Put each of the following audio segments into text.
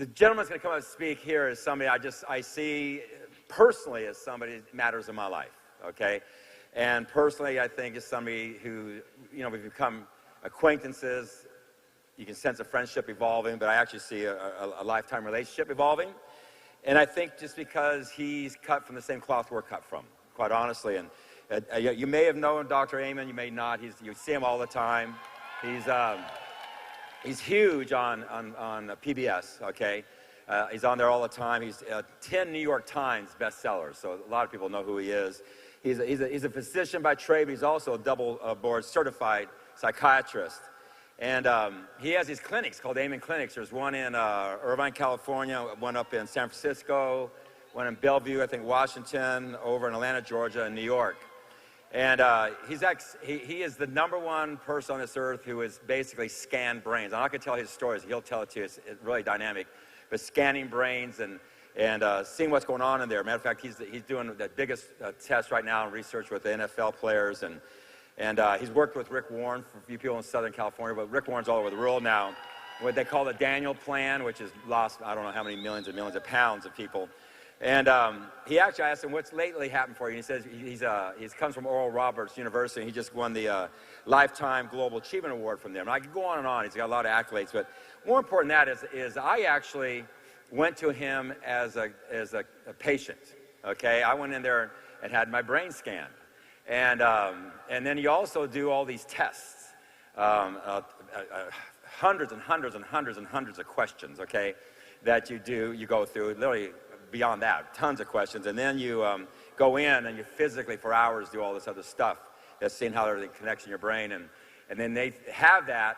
The gentleman's going to come up and speak here as somebody I see personally as somebody that matters in my life, okay? And personally, I think is somebody who, we've become acquaintances. You can sense a friendship evolving, but I actually see a lifetime relationship evolving. And I think just because he's cut from the same cloth we're cut from, quite honestly. And you may have known Dr. Amen, you may not. You see him all the time. He's huge on PBS, okay? He's on there all the time. He's 10 New York Times bestsellers, so a lot of people know who he is. He's a physician by trade, but he's also a double board certified psychiatrist. And he has these clinics called Amen Clinics. There's one in Irvine, California, one up in San Francisco, one in Bellevue, I think, Washington, over in Atlanta, Georgia, and New York. And he is the #1 person on this earth who has basically scanned brains. I'm not going to tell his stories. He'll tell it to you. It's really dynamic. But scanning brains and seeing what's going on in there. Matter of fact, he's doing the biggest test right now in research with the NFL players. And he's worked with Rick Warren for a few people in Southern California. But Rick Warren's all over the world now. What they call the Daniel Plan, which has lost, I don't know how many millions and millions of pounds of people. And he actually asked him, what's lately happened for you? And he says he comes from Oral Roberts University. He just won the Lifetime Global Achievement Award from them. And I could go on and on. He's got a lot of accolades. But more important than that is I actually went to him as a patient, okay? I went in there and had my brain scanned. And then you also do all these tests, hundreds and hundreds and hundreds and hundreds of questions, okay, that you go through, literally beyond that, tons of questions. And then you go in and you physically for hours do all this other stuff that's seeing how everything connects in your brain. And then they have that,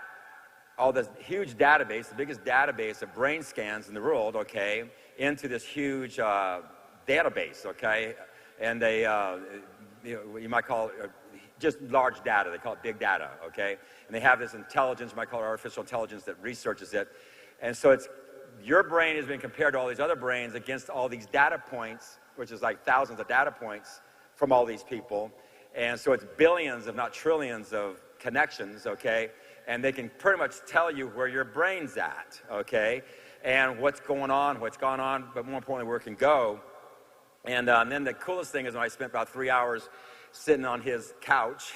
all this huge database, the biggest database of brain scans in the world, okay, into this huge database, okay? And they, you might call it just large data. They call it big data, okay? And they have this intelligence, you might call it artificial intelligence, that researches it. And so your brain has been compared to all these other brains against all these data points, which is like thousands of data points from all these people. And so it's billions, if not trillions, of connections, okay? And they can pretty much tell you where your brain's at, okay? And what's going on, what's gone on, but more importantly, where it can go. And then the coolest thing is when I spent about 3 hours sitting on his couch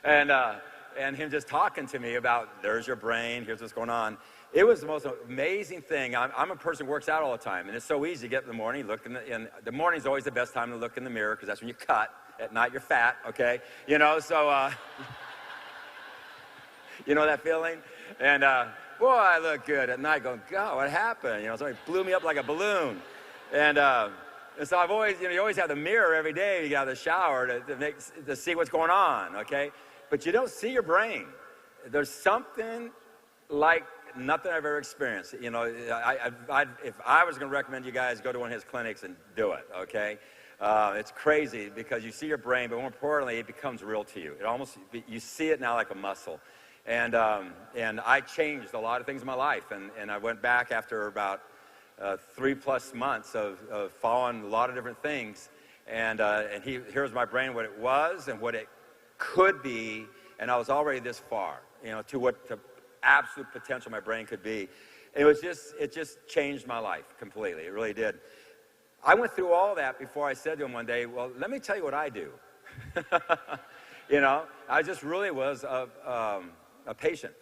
and him just talking to me about, there's your brain, here's what's going on. It was the most amazing thing. I'm a person who works out all the time, and it's so easy to get in the morning, look the morning's always the best time to look in the mirror, because that's when you cut. At night, you're fat, okay? You know, so, you know that feeling? And, boy, I look good at night going, God, what happened? You know, somebody blew me up like a balloon. And so I've always, you always have the mirror every day you get out of the shower to see what's going on, okay? But you don't see your brain. There's something like nothing I've ever experienced. You know, if I was going to recommend you guys go to one of his clinics and do it, okay? It's crazy because you see your brain, but more importantly, it becomes real to you. You see it now like a muscle. And I changed a lot of things in my life. And I went back after about 3+ months of following a lot of different things. And here's my brain, what it was and what it could be. And I was already this far, you know, to what the absolute potential my brain could be. It just changed my life completely. It really did. I went through all that before I said to him one day, well, let me tell you what I do. You know, I just really was a patient.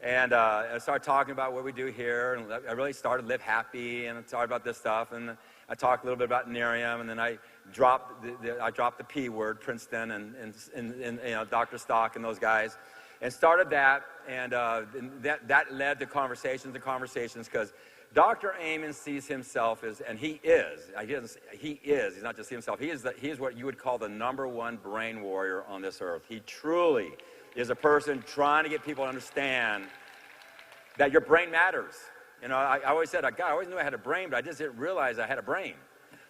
And I started talking about what we do here, and I really started to live happy, and I talked about this stuff, and I talked a little bit about Nerium, and then I dropped the P word, Princeton, and you know, Dr. Stock and those guys, and started that, and that led to conversations, because Dr. Amen sees himself as, and he is, he's not just himself, he is what you would call the #1 brain warrior on this earth. He truly is a person trying to get people to understand that your brain matters. You know, I always said, God, I always knew I had a brain, but I just didn't realize I had a brain.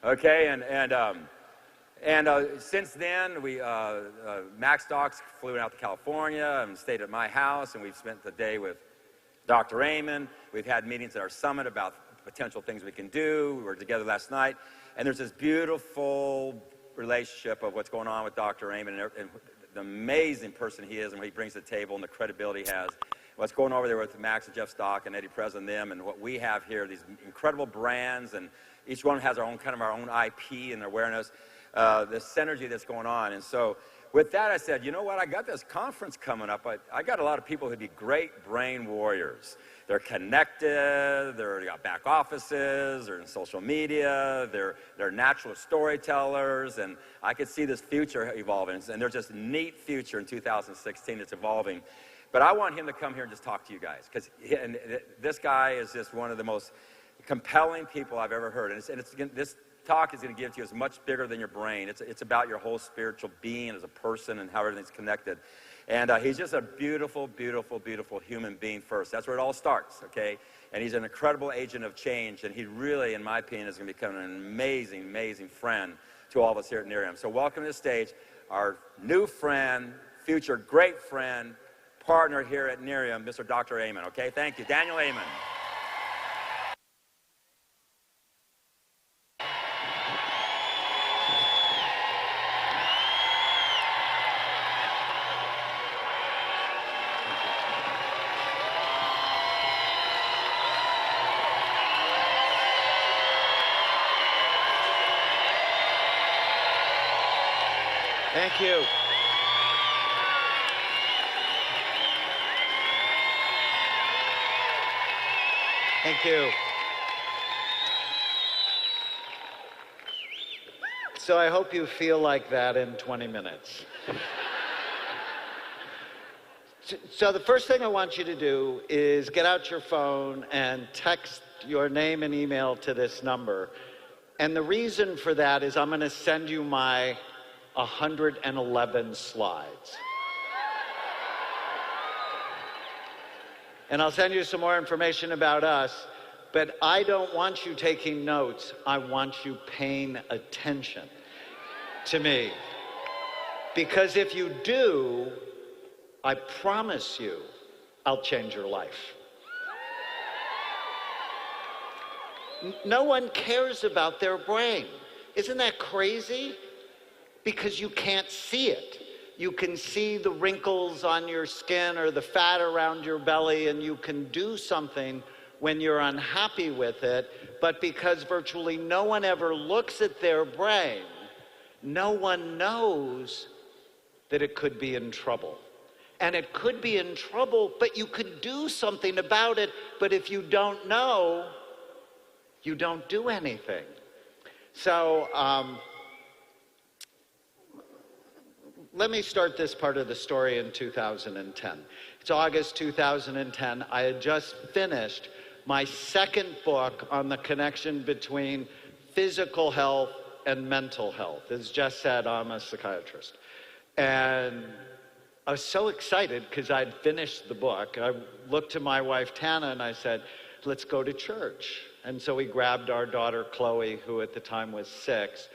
Okay, and since then, Max Stocks flew out to California and stayed at my house, and we've spent the day with Dr. Amen. We've had meetings at our summit about potential things we can do. We were together last night, and there's this beautiful relationship of what's going on with Dr. Amen and the amazing person he is and what he brings to the table and the credibility he has. what's going over there with Max and Jeff Stock and Eddie Prez and them, and what we have here, these incredible brands, and each one has our own kind of our own IP and awareness, the synergy that's going on. And so with that, I said, you know what, I got this conference coming up. I got a lot of people who'd be great brain warriors. They're connected, they got back offices, they're in social media, they're natural storytellers, and I could see this future evolving. And there's just a neat future in 2016 that's evolving. But I want him to come here and just talk to you guys, because this guy is just one of the most compelling people I've ever heard. This talk is going to give to you is much bigger than your brain. It's about your whole spiritual being as a person and how everything's connected. And he's just a beautiful, beautiful, beautiful human being first. That's where it all starts, okay? And he's an incredible agent of change, and he really, in my opinion, is going to become an amazing, amazing friend to all of us here at Nerium. So welcome to the stage, our new friend, future great friend, partner here at Nerium, Mr. Dr. Amen, okay? Thank you. Daniel Amen. Thank you. Thank you. So I hope you feel like that in 20 minutes. So the first thing I want you to do is get out your phone and text your name and email to this number. And the reason for that is I'm going to send you my 111 slides. And I'll send you some more information about us, but I don't want you taking notes. I want you paying attention to me. Because if you do, I promise you, I'll change your life. No one cares about their brain. Isn't that crazy? Because you can't see it. You can see the wrinkles on your skin or the fat around your belly, and you can do something when you're unhappy with it, but because virtually no one ever looks at their brain, no one knows that it could be in trouble. And it could be in trouble, but you could do something about it, but if you don't know, you don't do anything. So, let me start this part of the story in 2010. It's August 2010. I had just finished my second book on the connection between physical health and mental health. As Jeff said, I'm a psychiatrist. And I was so excited because I'd finished the book. I looked to my wife, Tana, and I said, let's go to church. And so we grabbed our daughter, Chloe, who at the time was 6,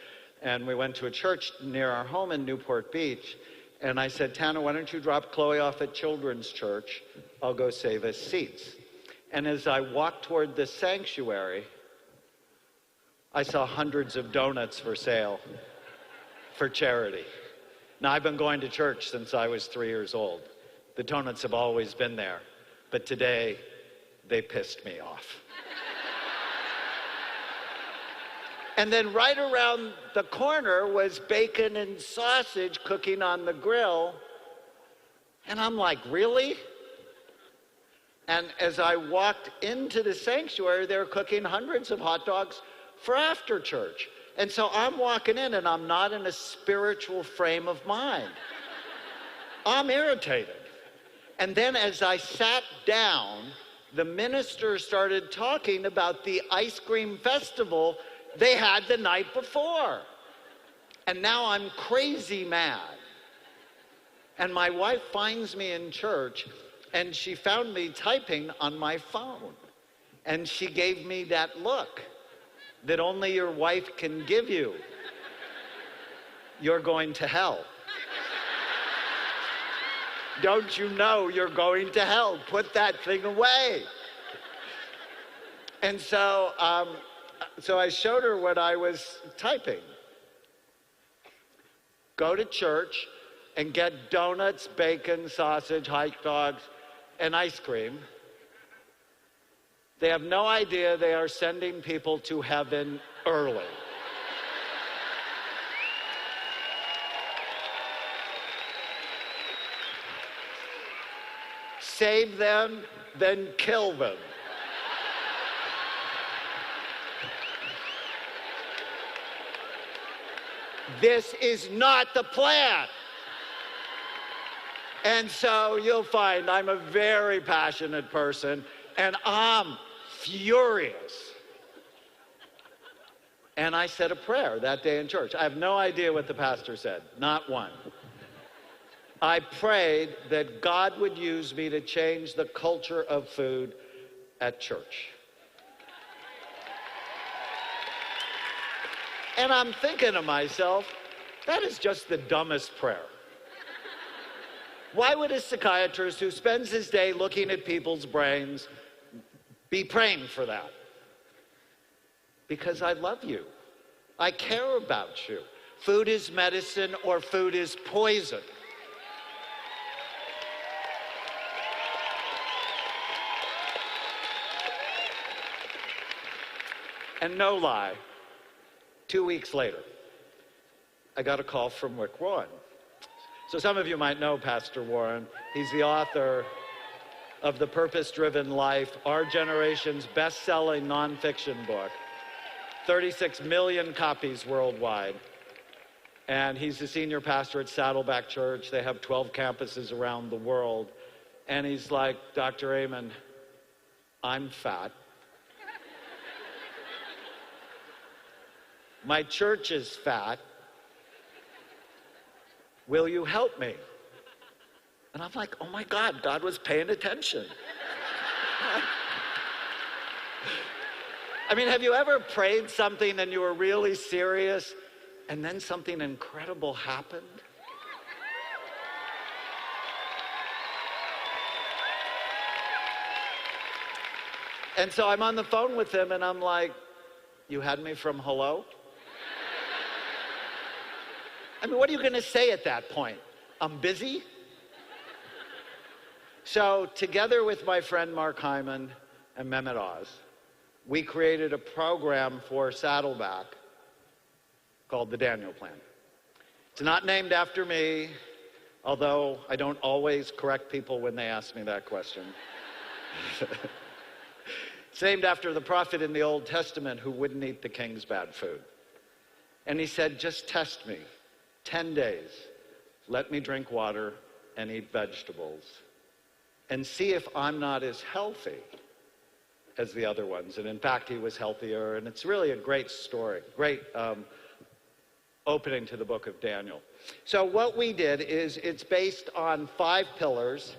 and we went to a church near our home in Newport Beach. And I said, Tana, why don't you drop Chloe off at Children's Church? I'll go save us seats. And as I walked toward the sanctuary, I saw hundreds of donuts for sale for charity. Now, I've been going to church since I was 3 years old. The donuts have always been there. But today, they pissed me off. And then right around the corner was bacon and sausage cooking on the grill. And I'm like, really? And as I walked into the sanctuary, they were cooking hundreds of hot dogs for after church. And so I'm walking in, and I'm not in a spiritual frame of mind. I'm irritated. And then as I sat down, the minister started talking about the ice cream festival they had the night before. And now I'm crazy mad. And my wife finds me in church, and she found me typing on my phone. And she gave me that look that only your wife can give you. You're going to hell. Don't you know you're going to hell? Put that thing away. And so I showed her what I was typing. Go to church and get donuts, bacon, sausage, hot dogs, and ice cream. They have no idea they are sending people to heaven early. Save them, then kill them. This is not the plan. And so you'll find I'm a very passionate person, and I'm furious. And I said a prayer that day in church. I have no idea what the pastor said, not one. I prayed that God would use me to change the culture of food at church. And I'm thinking to myself, that is just the dumbest prayer. Why would a psychiatrist who spends his day looking at people's brains be praying for that? Because I love you. I care about you. Food is medicine or food is poison. And no lie, 2 weeks later, I got a call from Rick Warren. So some of you might know Pastor Warren. He's the author of The Purpose-Driven Life, our generation's best-selling nonfiction book, 36 million copies worldwide. And he's the senior pastor at Saddleback Church. They have 12 campuses around the world. And he's like, Dr. Amen, I'm fat. My church is fat. Will you help me? And I'm like, oh my God, God was paying attention. I mean, have you ever prayed something and you were really serious and then something incredible happened? And so I'm on the phone with him and I'm like, you had me from hello? I mean, what are you going to say at that point? I'm busy? So together with my friend Mark Hyman and Mehmet Oz, we created a program for Saddleback called the Daniel Plan. It's not named after me, although I don't always correct people when they ask me that question. It's named after the prophet in the Old Testament who wouldn't eat the king's bad food. And he said, just test me. 10 days, let me drink water and eat vegetables and see if I'm not as healthy as the other ones. And in fact, he was healthier. And it's really a great story, great opening to the book of Daniel. So what we did is it's based on 5 pillars.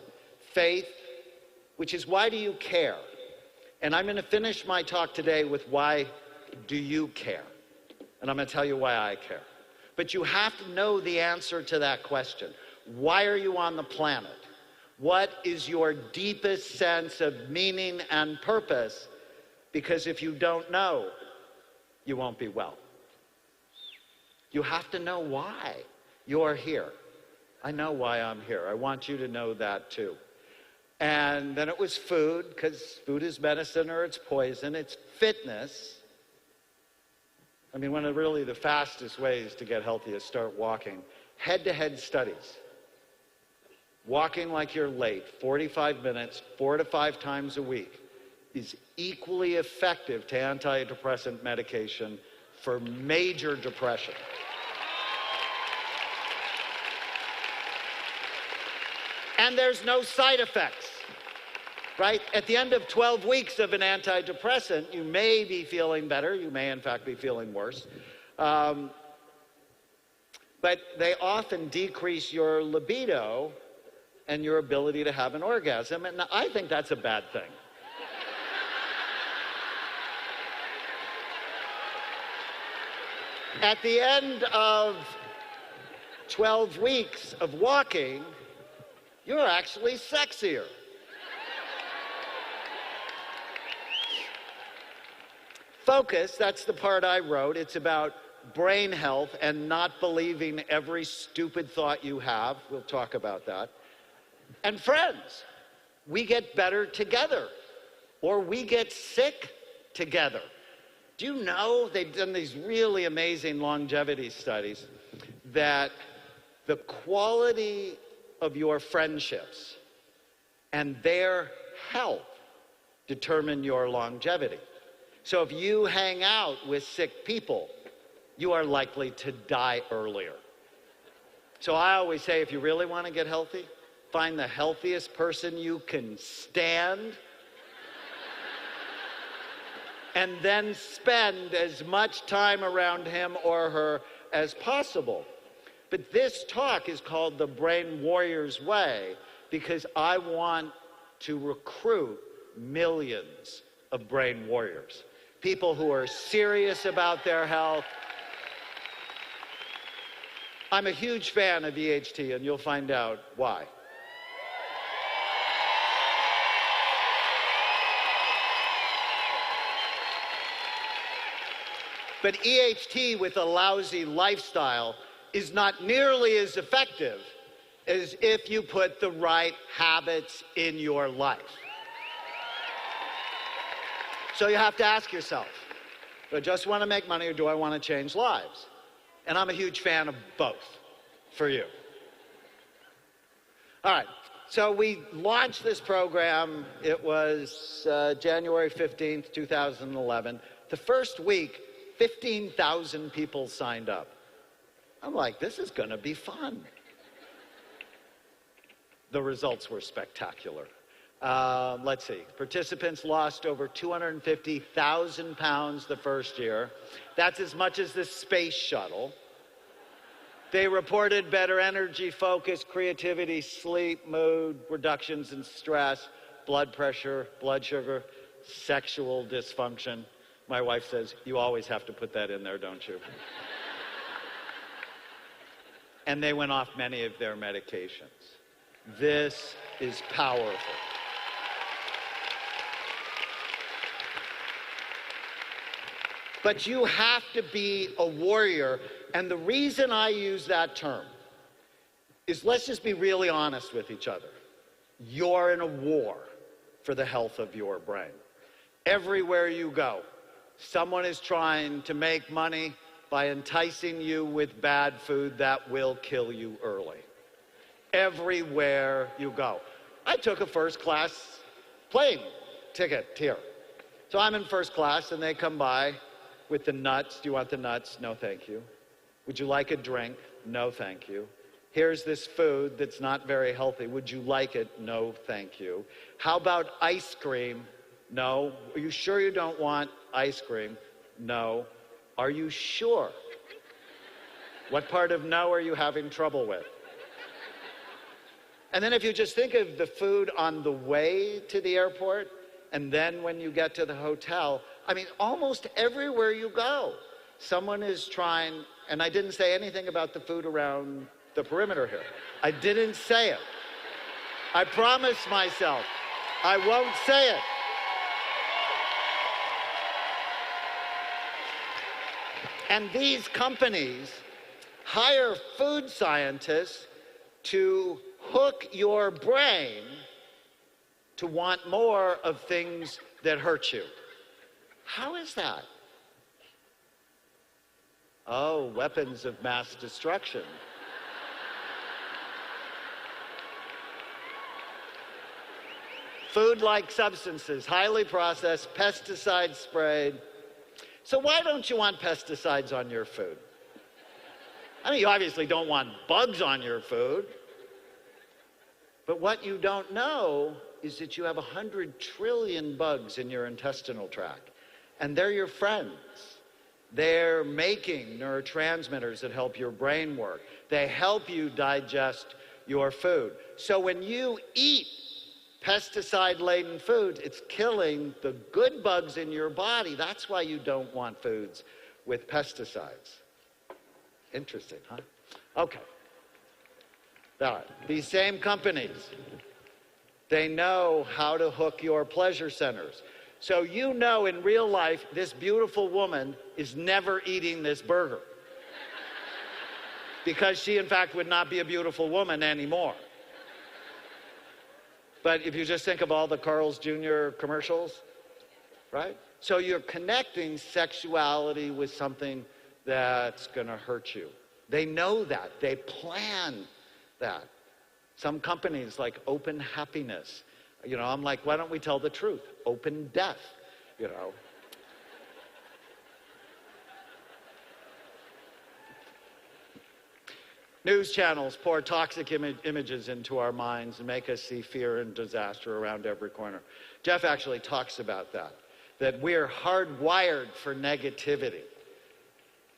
Faith, which is why do you care? And I'm going to finish my talk today with why do you care? And I'm going to tell you why I care. But you have to know the answer to that question. Why are you on the planet? What is your deepest sense of meaning and purpose? Because if you don't know, you won't be well. You have to know why you're here. I know why I'm here. I want you to know that too. And then it was food, because food is medicine or it's poison. It's fitness. I mean, one of really the fastest ways to get healthy is start walking. Head-to-head studies. Walking like you're late, 45 minutes, 4 to 5 times a week, is equally effective to antidepressant medication for major depression. And there's no side effects. Right? At the end of 12 weeks of an antidepressant, you may be feeling better. You may, in fact, be feeling worse. But they often decrease your libido and your ability to have an orgasm. And I think that's a bad thing. At the end of 12 weeks of walking, you're actually sexier. Focus, that's the part I wrote. It's about brain health and not believing every stupid thought you have. We'll talk about that. And friends. we get better together, or we get sick together. Do you know, they've done these really amazing longevity studies, that the quality of your friendships and their health determine your longevity. So if you hang out with sick people, you are likely to die earlier. So I always say, if you really want to get healthy, find the healthiest person you can stand, and then spend as much time around him or her as possible. But this talk is called the Brain Warrior's Way because I want to recruit millions of brain warriors, people who are serious about their health. I'm a huge fan of EHT, and you'll find out why. But EHT with a lousy lifestyle is not nearly as effective as if you put the right habits in your life. So you have to ask yourself, do I just want to make money or do I want to change lives? And I'm a huge fan of both for you. All right, so we launched this program. It was January 15th, 2011. The first week, 15,000 people signed up. I'm like, this is going to be fun. The results were spectacular. Let's see. Participants lost over 250,000 pounds the first year. That's as much as the space shuttle. They reported better energy, focus, creativity, sleep, mood, reductions in stress, blood pressure, blood sugar, sexual dysfunction. My wife says, you always have to put that in there, don't you? And they went off many of their medications. This is powerful. But you have to be a warrior, and the reason I use that term is, let's just be really honest with each other. You're in a war for the health of your brain. Everywhere you go, someone is trying to make money by enticing you with bad food that will kill you early. Everywhere you go. I took a first-class plane ticket here. So I'm in first class, and they come by with the nuts. Do you want the nuts? No, thank you. Would you like a drink? No, thank you. Here's this food that's not very healthy. Would you like it? No, thank you. How about ice cream? No. Are you sure you don't want ice cream? No. Are you sure? What part of no are you having trouble with? And then if you just think of the food on the way to the airport, and then when you get to the hotel, I mean, almost everywhere you go, someone is trying, and I didn't say anything about the food around the perimeter here. I didn't say it. I promised myself I won't say it. And these companies hire food scientists to hook your brain to want more of things that hurt you. How is that? Oh, weapons of mass destruction. Food-like substances, highly processed, pesticide sprayed. So why don't you want pesticides on your food? I mean, you obviously don't want bugs on your food. But what you don't know is that you have 100 trillion bugs in your intestinal tract. And they're your friends. They're making neurotransmitters that help your brain work. They help you digest your food. So when you eat pesticide-laden foods, it's killing the good bugs in your body. That's why you don't want foods with pesticides. Interesting, huh? Okay. All right. These same companies, they know how to hook your pleasure centers. So you know in real life, this beautiful woman is never eating this burger. Because she, in fact, would not be a beautiful woman anymore. But if you just think of all the Carl's Jr. commercials, right? So you're connecting sexuality with something that's going to hurt you. They know that. They plan that. Some companies like Open Happiness, I'm like, why don't we tell the truth? Open death, News channels pour toxic images into our minds and make us see fear and disaster around every corner. Jeff actually talks about that we're hardwired for negativity.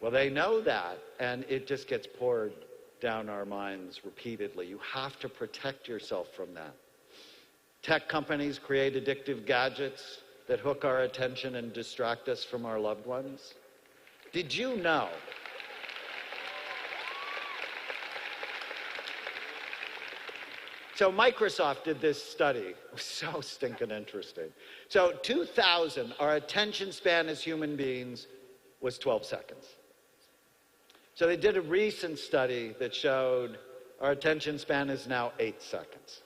Well, they know that, and it just gets poured down our minds repeatedly. You have to protect yourself from that. Tech companies create addictive gadgets that hook our attention and distract us from our loved ones. Did you know? So Microsoft did this study. It was so stinking interesting. So 2000, our attention span as human beings was 12 seconds. So they did a recent study that showed our attention span is now 8 seconds,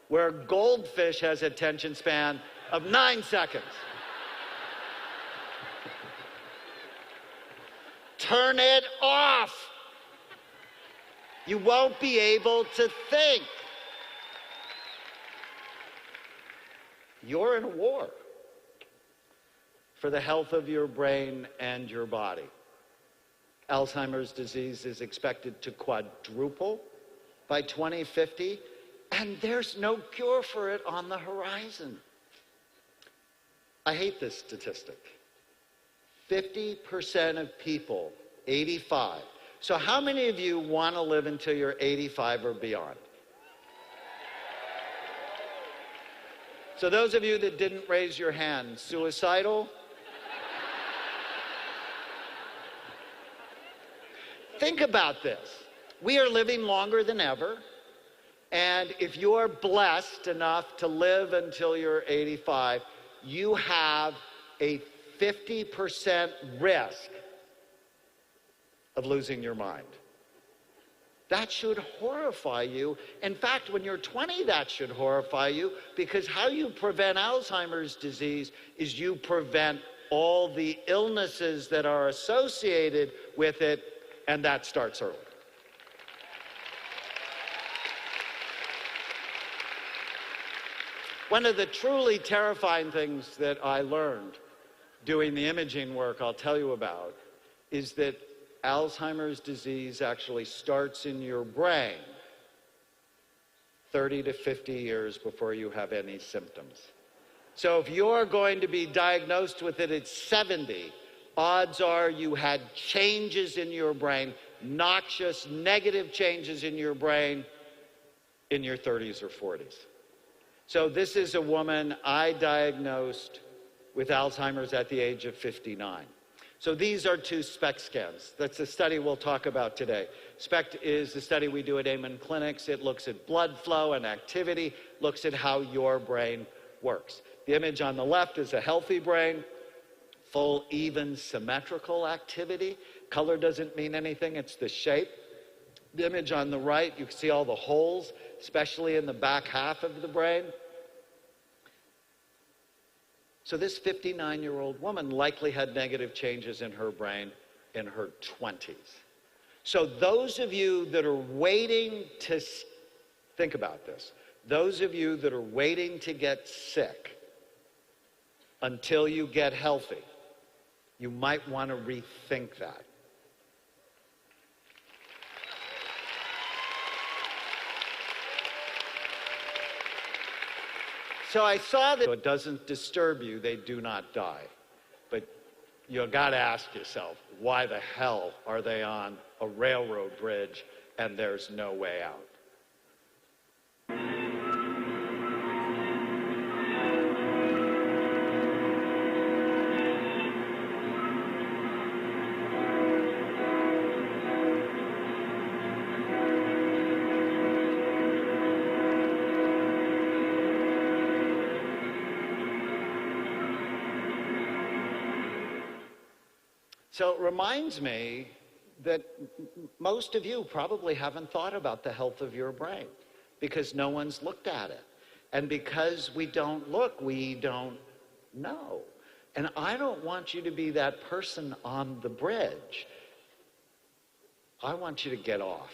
where a goldfish has attention span of 9 seconds. Turn it off. You won't be able to think. You're in a war for the health of your brain and your body. Alzheimer's disease is expected to quadruple by 2050, and there's no cure for it on the horizon. I hate this statistic. 50% of people, 85. So how many of you want to live until you're 85 or beyond? So those of you that didn't raise your hand, suicidal? Think about this. We are living longer than ever, and if you're blessed enough to live until you're 85, you have a 50% risk of losing your mind. That should horrify you. In fact, when you're 20, that should horrify you, because how you prevent Alzheimer's disease is you prevent all the illnesses that are associated with it, and that starts early. One of the truly terrifying things that I learned doing the imaging work I'll tell you about is that Alzheimer's disease actually starts in your brain 30 to 50 years before you have any symptoms. So if you're going to be diagnosed with it at 70, odds are you had changes in your brain, noxious, negative changes in your brain in your 30s or 40s. So this is a woman I diagnosed with Alzheimer's at the age of 59. So these are 2 Spec Scans. That's the study we'll talk about today. Spect is the study we do at Amen Clinics. It looks at blood flow and activity, looks at how your brain works. The image on the left is a healthy brain, full, even, symmetrical activity. Color doesn't mean anything, it's the shape. The image on the right, you can see all the holes, especially in the back half of the brain. So this 59-year-old woman likely had negative changes in her brain in her 20s. So those of you that are waiting to, think about this, those of you that are waiting to get sick until you get healthy, you might want to rethink that. So I saw that it doesn't disturb you, they do not die. But you got to ask yourself, why the hell are they on a railroad bridge and there's no way out? So it reminds me that most of you probably haven't thought about the health of your brain because no one's looked at it. And because we don't look, we don't know. And I don't want you to be that person on the bridge. I want you to get off.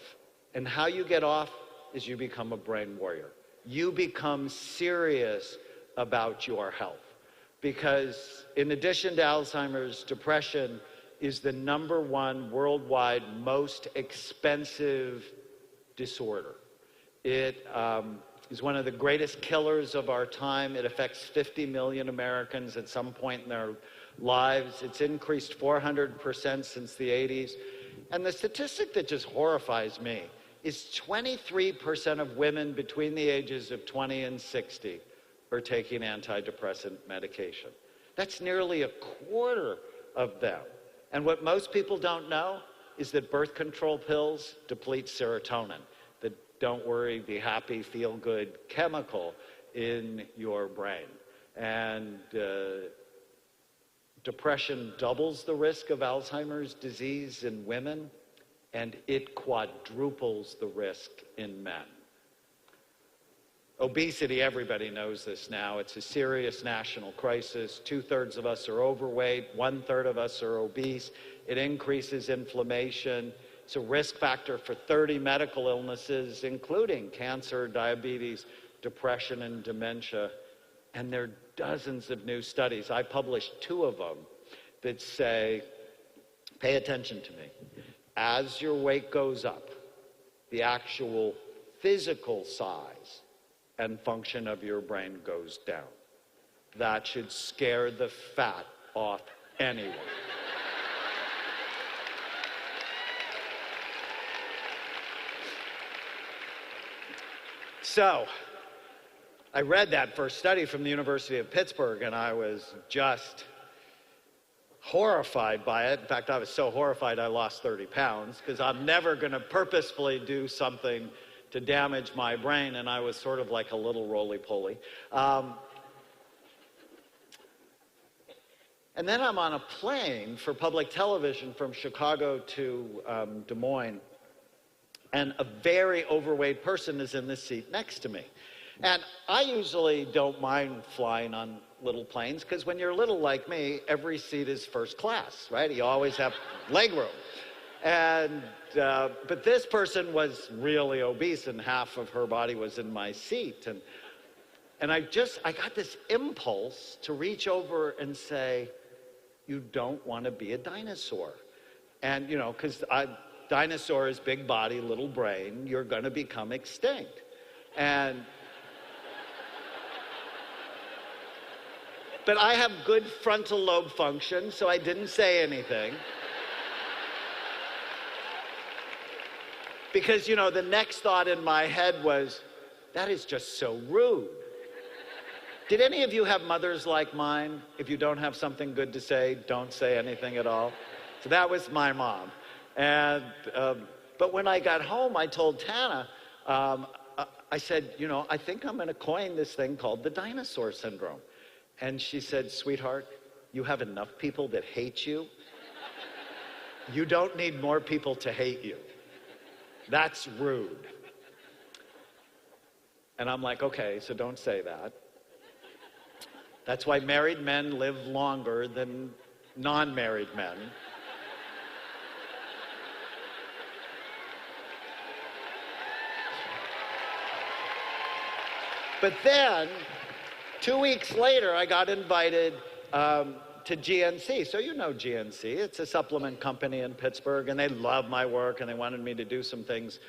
And how you get off is you become a brain warrior. You become serious about your health. Because in addition to Alzheimer's, depression is the #1 worldwide most expensive disorder. It is one of the greatest killers of our time. It affects 50 million Americans at some point in their lives. It's increased 400% since the 80s. And the statistic that just horrifies me is 23% of women between the ages of 20 and 60 are taking antidepressant medication. That's nearly a quarter of them. And what most people don't know is that birth control pills deplete serotonin, the don't worry, be happy, feel good chemical in your brain. And depression doubles the risk of Alzheimer's disease in women, and it quadruples the risk in men. Obesity, everybody knows this now. It's a serious national crisis. 2/3 of us are overweight, 1/3 of us are obese. It increases inflammation. It's a risk factor for 30 medical illnesses, including cancer, diabetes, depression, and dementia. And there are dozens of new studies. I published 2 of them that say, pay attention to me. As your weight goes up, the actual physical size and function of your brain goes down. That should scare the fat off anyone. So, I read that first study from the University of Pittsburgh, and I was just horrified by it. In fact, I was so horrified I lost 30 pounds, because I'm never going to purposefully do something to damage my brain, and I was sort of like a little roly-poly. And then I'm on a plane for public television from Chicago to Des Moines, and a very overweight person is in the seat next to me. And I usually don't mind flying on little planes, because when you're little like me, every seat is first class, right? You always have leg room. And, but this person was really obese, and half of her body was in my seat. And I got this impulse to reach over and say, you don't want to be a dinosaur. And, you know, because dinosaur is big body, little brain, you're going to become extinct. But I have good frontal lobe function, so I didn't say anything. Because, you know, the next thought in my head was, that is just so rude. Did any of you have mothers like mine? If you don't have something good to say, don't say anything at all. So that was my mom. And, but when I got home, I told Tana, I said, you know, I think I'm going to coin this thing called the dinosaur syndrome. And she said, sweetheart, you have enough people that hate you. You don't need more people to hate you. That's rude. And I'm like, okay, so don't say that. That's why married men live longer than non-married men. But then, 2 weeks later, I got invited to GNC. So you know GNC. It's a supplement company in Pittsburgh, and they love my work, and they wanted me to do some things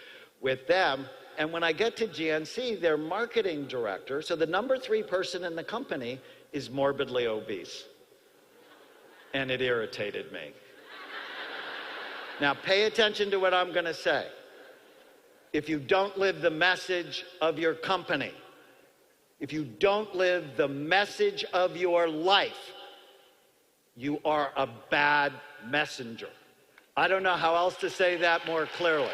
with them. And when I get to GNC, their marketing director, so the #3 person in the company, is morbidly obese. And it irritated me. Now, pay attention to what I'm going to say. If you don't live the message of your company, if you don't live the message of your life, you are a bad messenger. I don't know how else to say that more clearly.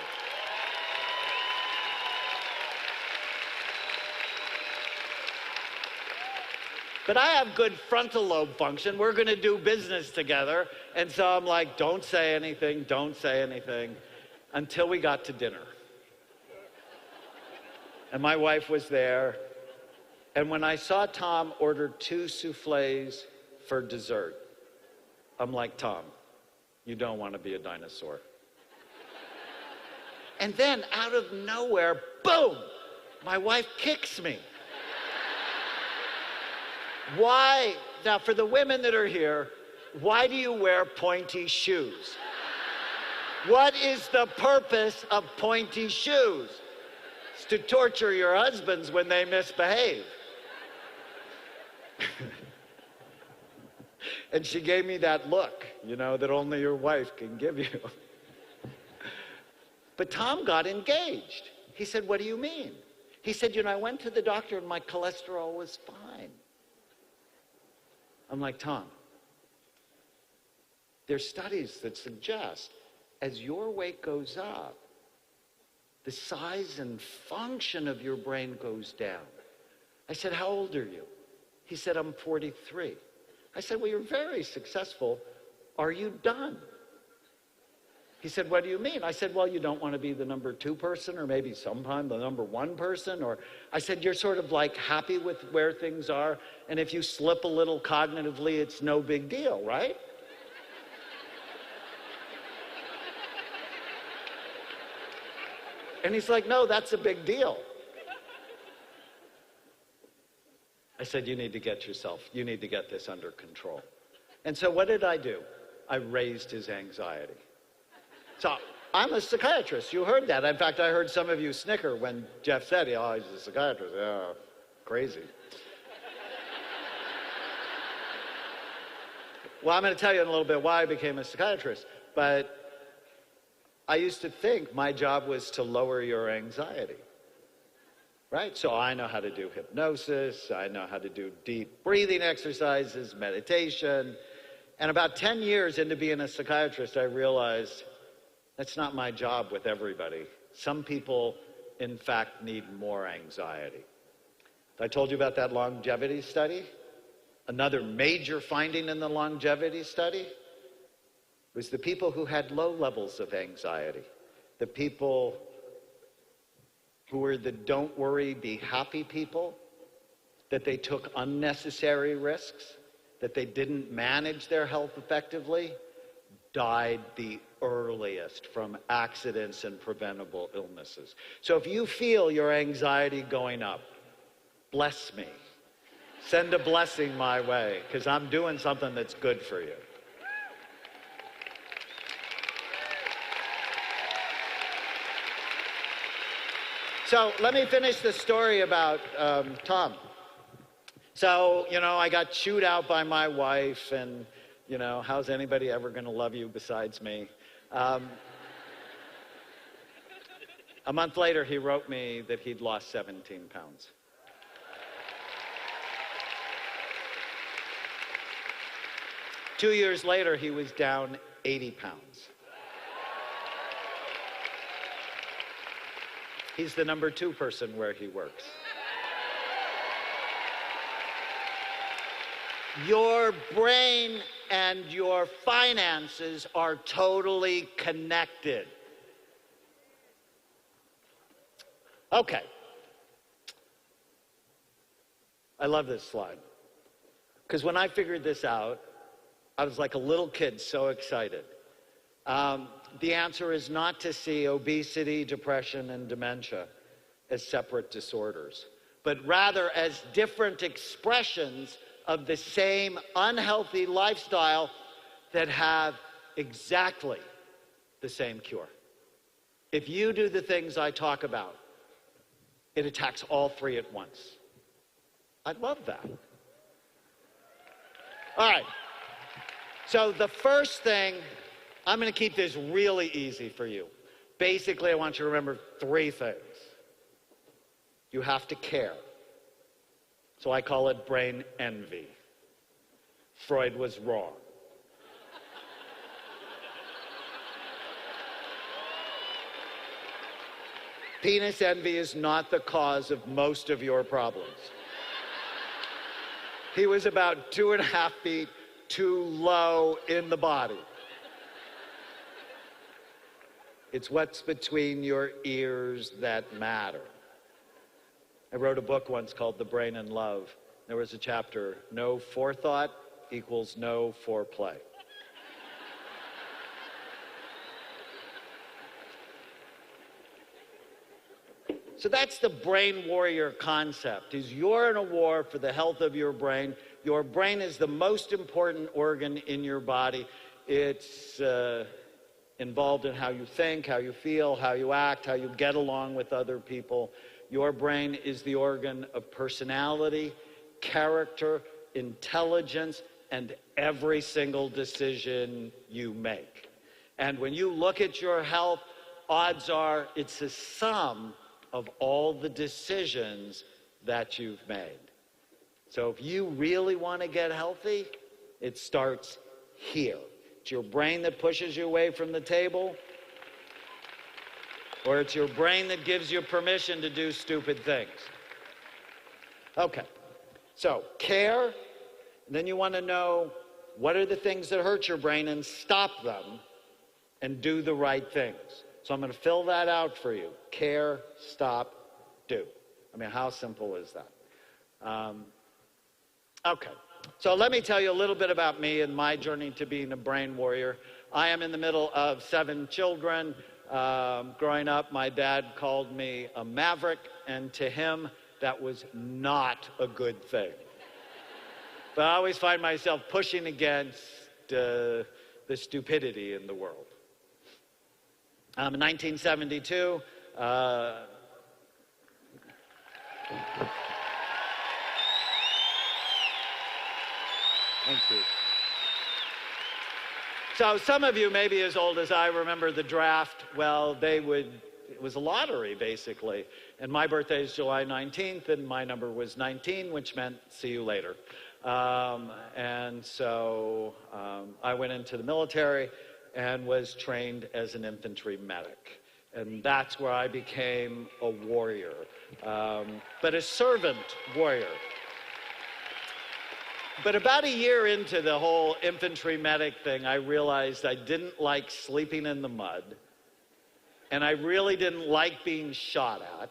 But I have good frontal lobe function. We're going to do business together. And so I'm like, don't say anything, don't say anything, until we got to dinner. And my wife was there. And when I saw Tom order 2 souffles for dessert, I'm like, Tom, you don't want to be a dinosaur. And then out of nowhere, boom, my wife kicks me. Why, now for the women that are here, why do you wear pointy shoes? What is the purpose of pointy shoes? It's to torture your husbands when they misbehave. And she gave me that look, you know, that only your wife can give you. But Tom got engaged. He said, what do you mean? He said, you know, I went to the doctor and my cholesterol was fine. I'm like, Tom, there's studies that suggest as your weight goes up, the size and function of your brain goes down. I said, how old are you? He said, I'm 43. I said, well, you're very successful. Are you done? He said, what do you mean? I said, well, you don't want to be the number 2 person or maybe sometime the number 1 person. Or I said, you're sort of like happy with where things are. And if you slip a little cognitively, it's no big deal, right? And he's like, no, that's a big deal. I said, you need to get this under control. And so what did I do? I raised his anxiety. So I'm a psychiatrist. You heard that. In fact, I heard some of you snicker when Jeff said, oh, he's a psychiatrist. Yeah, crazy. Well, I'm going to tell you in a little bit why I became a psychiatrist. But I used to think my job was to lower your anxiety. Right? So I know how to do hypnosis. I know how to do deep breathing exercises, meditation. And about 10 years into being a psychiatrist, I realized that's not my job with everybody. Some people, in fact, need more anxiety. I told you about that longevity study. Another major finding in the longevity study was the people who had low levels of anxiety, the people who were the don't worry, be happy people, that they took unnecessary risks, that they didn't manage their health effectively, died the earliest from accidents and preventable illnesses. So if you feel your anxiety going up, bless me. Send a blessing my way, because I'm doing something that's good for you. So let me finish the story about Tom. So, you know, I got chewed out by my wife, and, you know, how's anybody ever going to love you besides me? A month later, he wrote me that he'd lost 17 pounds. Two years later, he was down 80 pounds. He's the number 2 person where he works. Your brain and your finances are totally connected. Okay. I love this slide. Because when I figured this out, I was like a little kid, so excited. The answer is not to see obesity, depression, and dementia as separate disorders, but rather as different expressions of the same unhealthy lifestyle that have exactly the same cure. If you do the things I talk about, it attacks all 3 at once. I love that. All right. So the first thing, I'm going to keep this really easy for you. Basically, I want you to remember 3 things. You have to care. So I call it brain envy. Freud was wrong. Penis envy is not the cause of most of your problems. He was about 2.5 feet too low in the body. It's what's between your ears that matter. I wrote a book once called The Brain in Love. There was a chapter, no forethought equals no foreplay. So that's the brain warrior concept, is you're in a war for the health of your brain. Your brain is the most important organ in your body. It's involved in how you think, how you feel, how you act, how you get along with other people. Your brain is the organ of personality, character, intelligence, and every single decision you make. And when you look at your health, odds are it's a sum of all the decisions that you've made. So if you really want to get healthy, it starts here. It's your brain that pushes you away from the table, or it's your brain that gives you permission to do stupid things. Okay, so care, and then you want to know what are the things that hurt your brain and stop them and do the right things. So I'm going to fill that out for you. Care, stop, do. I mean, how simple is that? Okay, so let me tell you a little bit about me and my journey to being a brain warrior. I am in the middle of 7 children. Growing up, my dad called me a maverick, and to him, that was not a good thing. But I always find myself pushing against the stupidity in the world. In 1972, thank you. So some of you may be as old as I remember the draft. Well, it was a lottery, basically. And my birthday is July 19th, and my number was 19, which meant see you later. And so I went into the military and was trained as an infantry medic. And that's where I became a warrior, but a servant warrior. But about a year into the whole infantry medic thing, I realized I didn't like sleeping in the mud, and I really didn't like being shot at.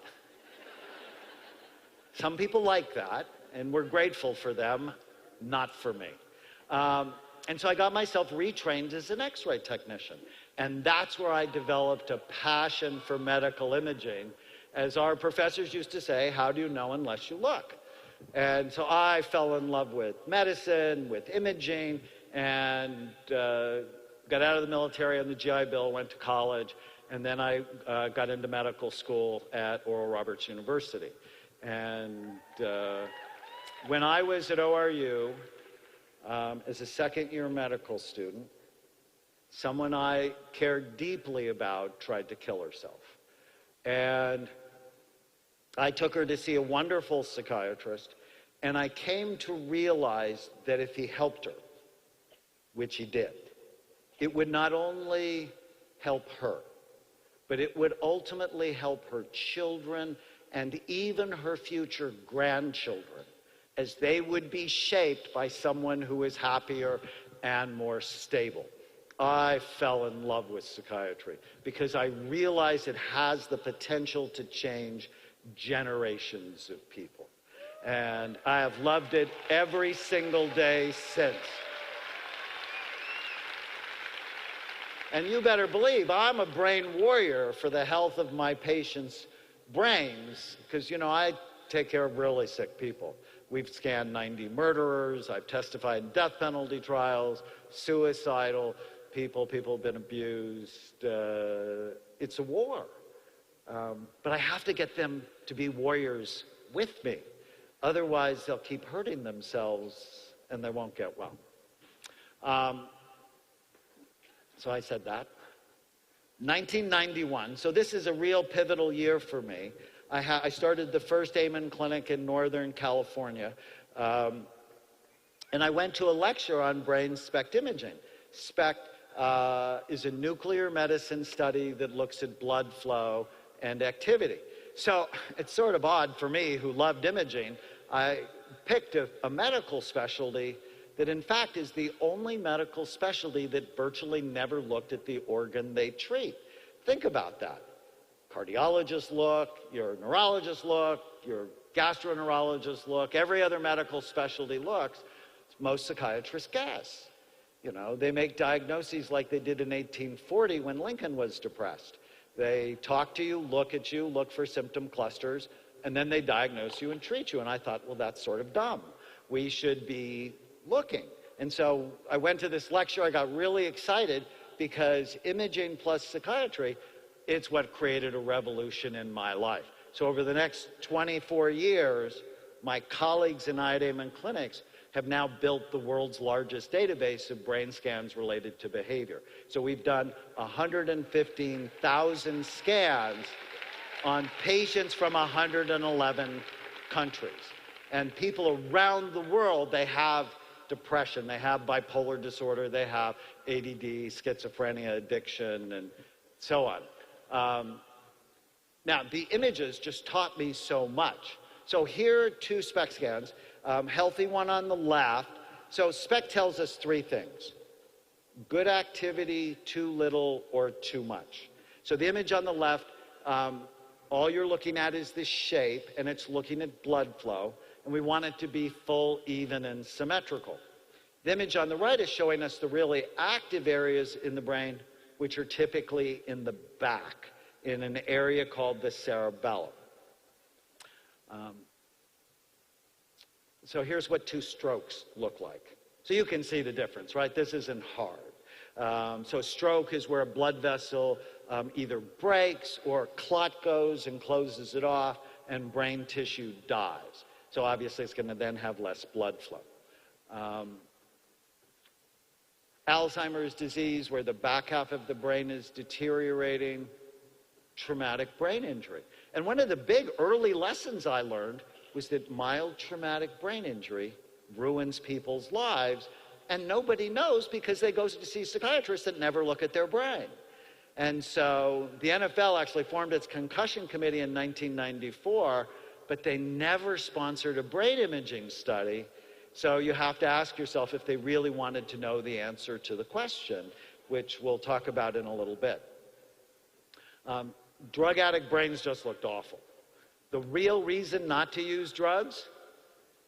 Some people like that, and we're grateful for them, not for me. And so I got myself retrained as an X-ray technician. And that's where I developed a passion for medical imaging. As our professors used to say, how do you know unless you look? And so I fell in love with medicine, with imaging, and got out of the military on the GI Bill, went to college, and then I got into medical school at Oral Roberts University. And when I was at ORU, as a second-year medical student, someone I cared deeply about tried to kill herself. And I took her to see a wonderful psychiatrist, and I came to realize that if he helped her, which he did, it would not only help her, but it would ultimately help her children and even her future grandchildren, as they would be shaped by someone who is happier and more stable. I fell in love with psychiatry because I realized it has the potential to change generations of people. And I have loved it every single day since. And you better believe I'm a brain warrior for the health of my patients' brains, because, you know, I take care of really sick people. We've scanned 90 murderers. I've testified in death penalty trials, suicidal people have been abused. It's a war. But I have to get them to be warriors with me. Otherwise, they'll keep hurting themselves and they won't get well. So I said that. 1991, so this is a real pivotal year for me. I started the first Amen clinic in Northern California. And I went to a lecture on brain SPECT imaging. SPECT is a nuclear medicine study that looks at blood flow and activity. So it's sort of odd for me, who loved imaging. I picked a medical specialty that in fact is the only medical specialty that virtually never looked at the organ they treat. Think about that. Cardiologists look, your neurologists look, your gastroenterologists look, every other medical specialty looks. Most psychiatrists guess. You know, they make diagnoses like they did in 1840 when Lincoln was depressed. They talk to you, look at you, look for symptom clusters, and then they diagnose you and treat you. And I thought, well, that's sort of dumb. We should be looking. And so I went to this lecture. I got really excited because imaging plus psychiatry, it's what created a revolution in my life. So over the next 24 years, my colleagues in IDAMN clinics have now built the world's largest database of brain scans related to behavior. So we've done 115,000 scans on patients from 111 countries. And people around the world, they have depression, they have bipolar disorder, they have ADD, schizophrenia, addiction, and so on. Now, the images just taught me so much. So here are 2 Spec scans, healthy one on the left. So Spec tells us 3 things: good activity, too little, or too much. So the image on the left, all you're looking at is this shape, and it's looking at blood flow, and we want it to be full, even, and symmetrical. The image on the right is showing us the really active areas in the brain, which are typically in the back, in an area called the cerebellum. So here's what 2 strokes look like. So you can see the difference, right? This isn't hard. So stroke is where a blood vessel either breaks or clot goes and closes it off, and brain tissue dies. So obviously it's going to then have less blood flow. Alzheimer's disease, where the back half of the brain is deteriorating, traumatic brain injury. And one of the big early lessons I learned was that mild traumatic brain injury ruins people's lives, and nobody knows because they go to see psychiatrists that never look at their brain. And so the NFL actually formed its concussion committee in 1994, but they never sponsored a brain imaging study. So you have to ask yourself if they really wanted to know the answer to the question, which we'll talk about in a little bit. Drug addict brains just looked awful. The real reason not to use drugs,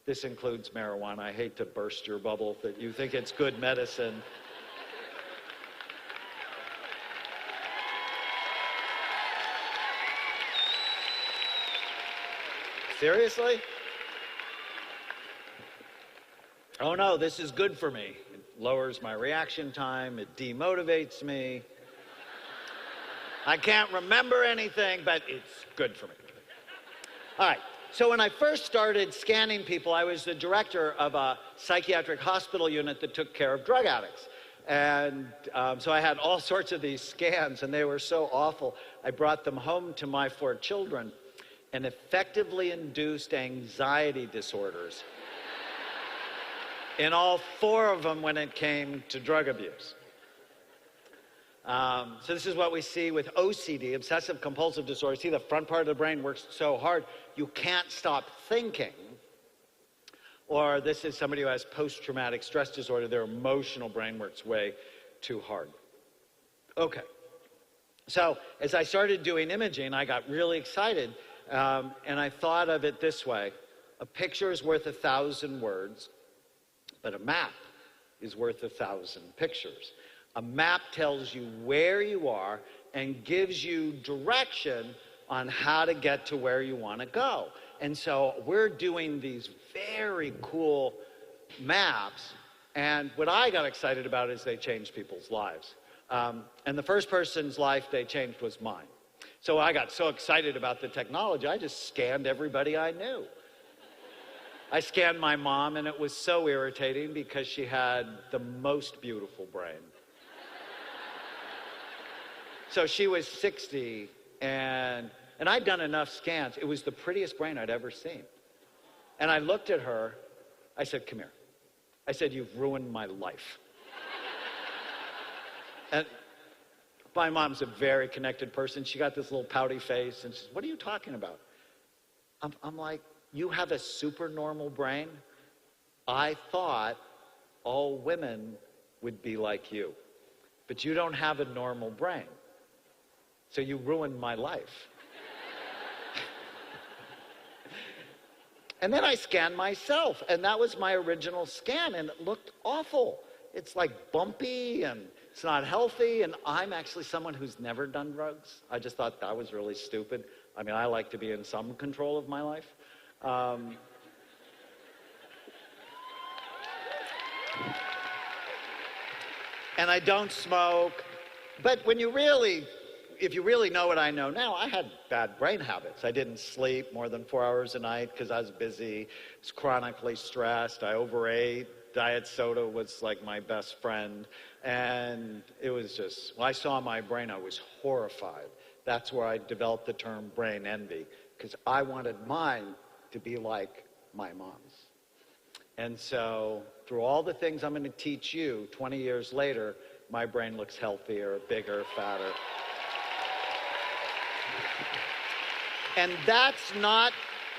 this includes marijuana. I hate to burst your bubble that you think it's good medicine. Seriously? Oh no, this is good for me. It lowers my reaction time, it demotivates me. I can't remember anything, but it's good for me. All right, so when I first started scanning people, I was the director of a psychiatric hospital unit that took care of drug addicts. And so I had all sorts of these scans, and they were so awful. I brought them home to my 4 children and effectively induced anxiety disorders in all 4 of them when it came to drug abuse. So this is what we see with OCD, obsessive compulsive disorder. See, the front part of the brain works so hard, you can't stop thinking. Or this is somebody who has post-traumatic stress disorder. Their emotional brain works way too hard. Okay. So as I started doing imaging, I got really excited, and I thought of it this way. A picture is worth 1,000 words, but a map is worth 1,000 pictures. A map tells you where you are and gives you direction on how to get to where you want to go. And so we're doing these very cool maps, and what I got excited about is they changed people's lives. And the first person's life they changed was mine. So I got so excited about the technology, I just scanned everybody I knew. I scanned my mom, and it was so irritating because she had the most beautiful brain. So she was 60, and I'd done enough scans. It was the prettiest brain I'd ever seen. And I looked at her. I said, "Come here." I said, "You've ruined my life." And my mom's a very connected person. She got this little pouty face, and she says, "What are you talking about?" I'm like, "You have a super normal brain? I thought all women would be like you, but you don't have a normal brain. So you ruined my life." And then I scanned myself, and that was my original scan, and it looked awful. It's like bumpy, and it's not healthy, and I'm actually someone who's never done drugs. I just thought that was really stupid. I mean, I like to be in some control of my life. And I don't smoke. But when you really, if you really know what I know now, I had bad brain habits. I didn't sleep more than 4 hours a night because I was busy, was chronically stressed, I overate. Diet soda was like my best friend. And it was just, when I saw my brain, I was horrified. That's where I developed the term brain envy, because I wanted mine to be like my mom's. And so through all the things I'm going to teach you 20 years later, my brain looks healthier, bigger, fatter. And that's not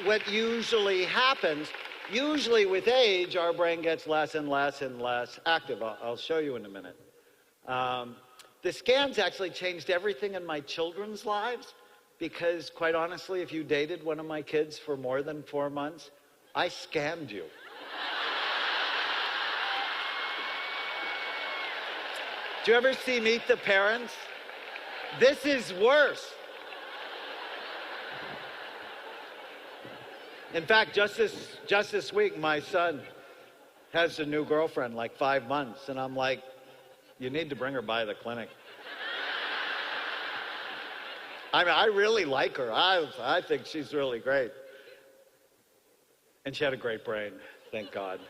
what usually happens. Usually with age, our brain gets less and less and less active. I'll show you in a minute. The scans actually changed everything in my children's lives because, quite honestly, if you dated one of my kids for more than 4 months, I scammed you. Do you ever see Meet the Parents? This is worse. In fact, just this week, my son has a new girlfriend, like 5 months, and I'm like, you need to bring her by the clinic. I mean, I really like her. I think she's really great. And she had a great brain, thank God.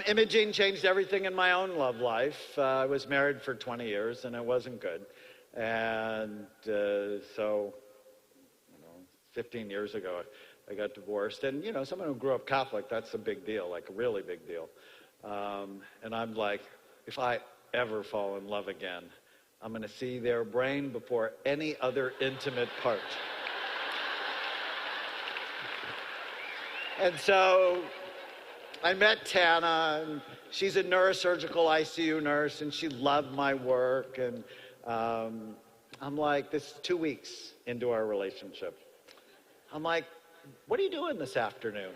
Imaging changed everything in my own love life. I was married for 20 years, and it wasn't good. And so, 15 years ago, I got divorced. And, someone who grew up Catholic, that's a big deal, like a really big deal. And I'm like, if I ever fall in love again, I'm going to see their brain before any other intimate part. And so I met Tana, and she's a neurosurgical ICU nurse, and she loved my work. And I'm like, this is 2 weeks into our relationship. I'm like, what are you doing this afternoon?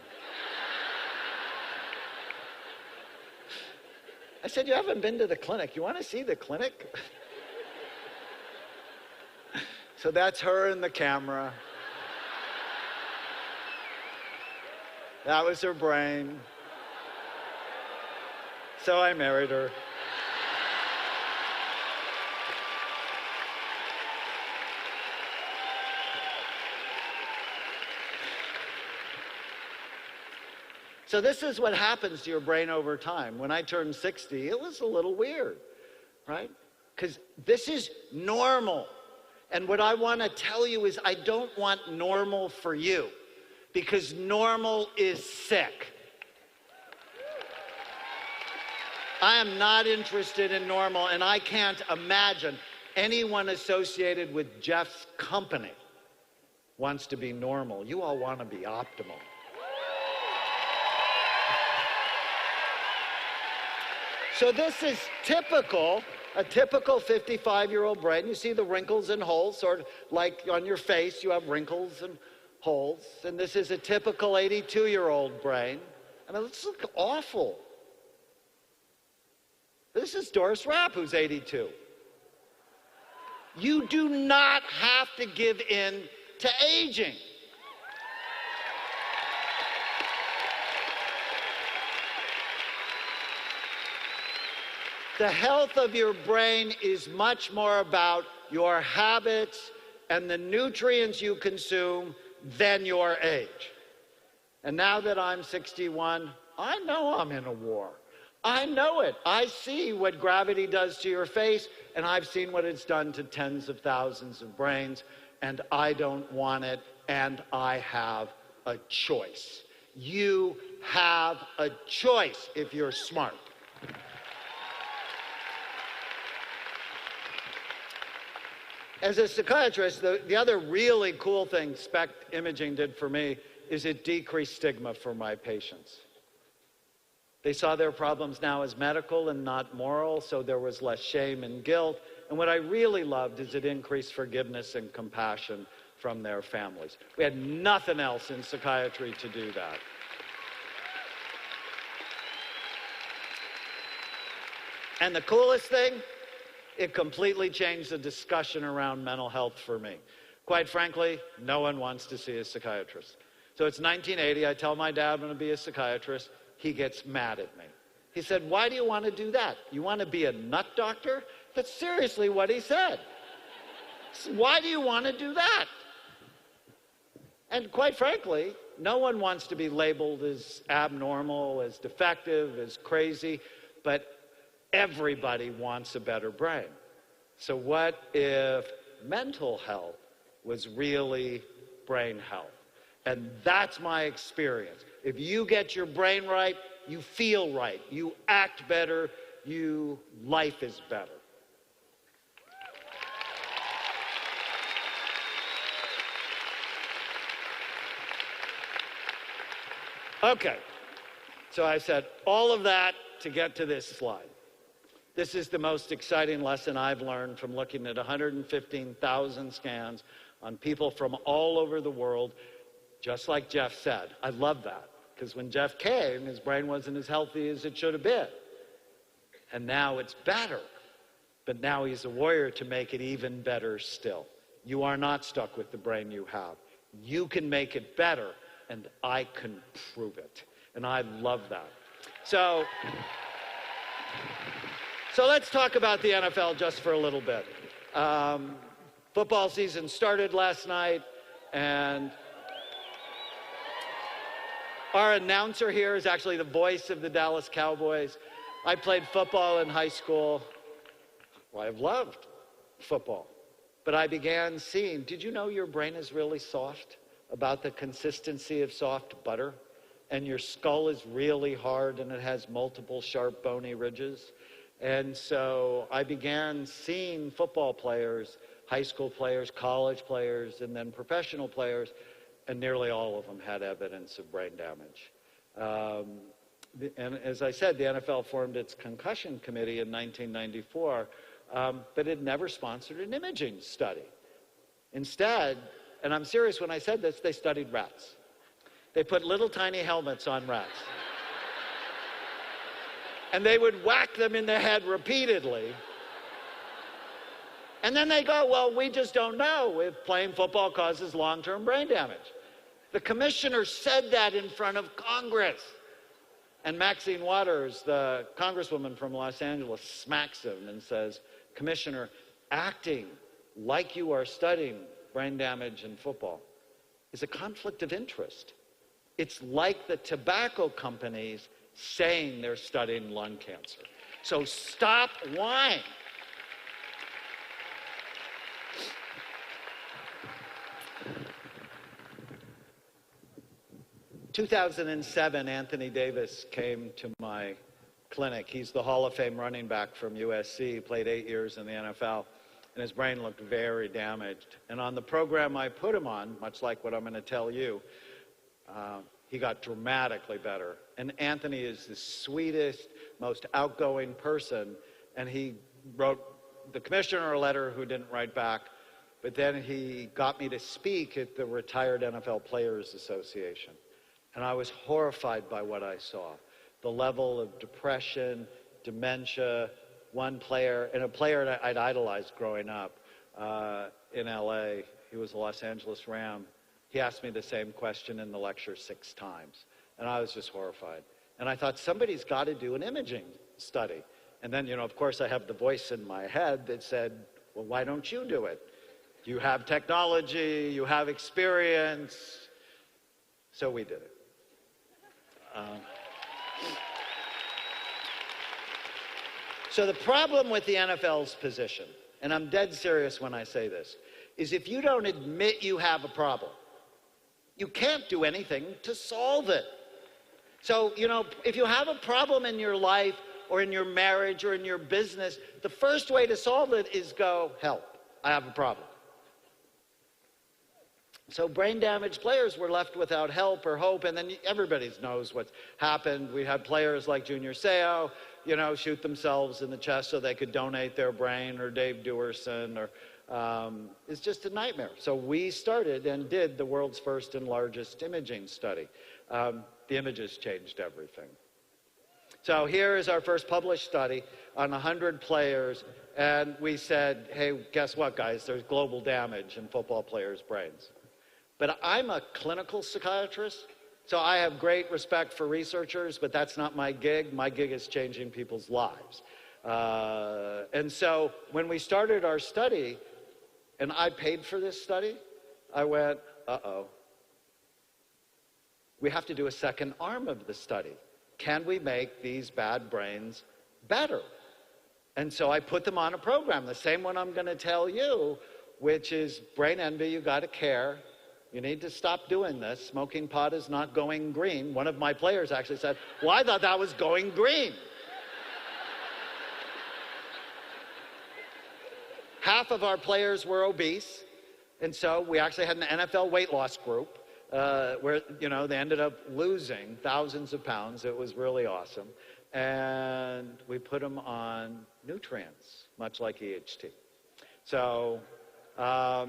I said, you haven't been to the clinic. You want to see the clinic? So that's her in the camera. That was her brain. So I married her. So this is what happens to your brain over time. When I turned 60, it was a little weird, right? Because this is normal. And what I want to tell you is I don't want normal for you, because normal is sick. I am not interested in normal, and I can't imagine anyone associated with Jeff's company wants to be normal. You all want to be optimal. So this is typical, a typical 55-year-old brain. You see the wrinkles and holes, sort of like on your face, you have wrinkles and holes. And this is a typical 82-year-old brain. I mean, this looks awful. This is Doris Rapp, who's 82. You do not have to give in to aging. The health of your brain is much more about your habits and the nutrients you consume than your age. And now that I'm 61, I know I'm in a war. I know it. I see what gravity does to your face, and I've seen what it's done to tens of thousands of brains, and I don't want it, and I have a choice. You have a choice if you're smart. As a psychiatrist, the other really cool thing SPECT imaging did for me is it decreased stigma for my patients. They saw their problems now as medical and not moral, so there was less shame and guilt, And what I really loved is it increased forgiveness and compassion from their families. We had nothing else in psychiatry to do that. And the coolest thing, it completely changed the discussion around mental health for me. Quite frankly, no one wants to see a psychiatrist. So it's 1980, I tell my dad I'm going to be a psychiatrist. He gets mad at me. He said, why do you want to do that? You want to be a nut doctor? That's seriously what he said. Why do you want to do that? And quite frankly, no one wants to be labeled as abnormal, as defective, as crazy, but everybody wants a better brain. So what if mental health was really brain health? And that's my experience. If you get your brain right, you feel right, you act better, life is better. Okay, so I said all of that to get to this slide. This is the most exciting lesson I've learned from looking at 115,000 scans on people from all over the world, just like Jeff said. I love that, because when Jeff came, his brain wasn't as healthy as it should have been. And now it's better. But now he's a warrior to make it even better still. You are not stuck with the brain you have. You can make it better, and I can prove it. And I love that. So let's talk about the NFL just for a little bit. Football season started last night, and our announcer here is actually the voice of the Dallas Cowboys. I played football in high school. Well, I've loved football. But I began seeing, did you know your brain is really soft? About the consistency of soft butter? And your skull is really hard and it has multiple sharp bony ridges? And so I began seeing football players, high school players, college players, and then professional players, and nearly all of them had evidence of brain damage. And as I said, the NFL formed its concussion committee in 1994, but it never sponsored an imaging study. Instead, and I'm serious when I said this, they studied rats. They put little tiny helmets on rats. And they would whack them in the head repeatedly. And then they go, well, we just don't know if playing football causes long-term brain damage. The commissioner said that in front of Congress. And Maxine Waters, the congresswoman from Los Angeles, smacks him and says, Commissioner, acting like you are studying brain damage in football is a conflict of interest. It's like the tobacco companies saying they're studying lung cancer. So stop lying. 2007, Anthony Davis came to my clinic. He's the Hall of Fame running back from USC. He played 8 years in the NFL, and his brain looked very damaged. And on the program I put him on, much like what I'm going to tell you, he got dramatically better. And Anthony is the sweetest, most outgoing person, and he wrote the commissioner a letter who didn't write back, but then he got me to speak at the Retired NFL Players Association. And I was horrified by what I saw. The level of depression, dementia, one player, and a player that I'd idolized growing up in LA, he was a Los Angeles Ram. He asked me the same question in the lecture 6 times. And I was just horrified. And I thought, somebody's got to do an imaging study. And then, of course, I have the voice in my head that said, well, why don't you do it? You have technology, you have experience. So we did it. So the problem with the NFL's position, and I'm dead serious when I say this, is if you don't admit you have a problem, you can't do anything to solve it. So, if you have a problem in your life or in your marriage or in your business, the first way to solve it is go, help, I have a problem. So brain damaged players were left without help or hope, and then everybody knows what's happened. We had players like Junior Seau shoot themselves in the chest so they could donate their brain, or Dave Dewerson, or it's just a nightmare. So we started and did the world's first and largest imaging study. The images changed everything. So here is our first published study on 100 players, and we said, hey, guess what, guys? There's global damage in football players' brains. But I'm a clinical psychiatrist, so I have great respect for researchers, but that's not my gig. My gig is changing people's lives. And so when we started our study, and I paid for this study, I went, uh-oh. We have to do a second arm of the study. Can we make these bad brains better? And so I put them on a program, the same one I'm going to tell you, which is brain envy. You got to care. You need to stop doing this. Smoking pot is not going green. One of my players actually said, well, I thought that was going green. Half of our players were obese, and so we actually had an NFL weight loss group where, they ended up losing thousands of pounds. It was really awesome. And we put them on nutrients, much like EHT. So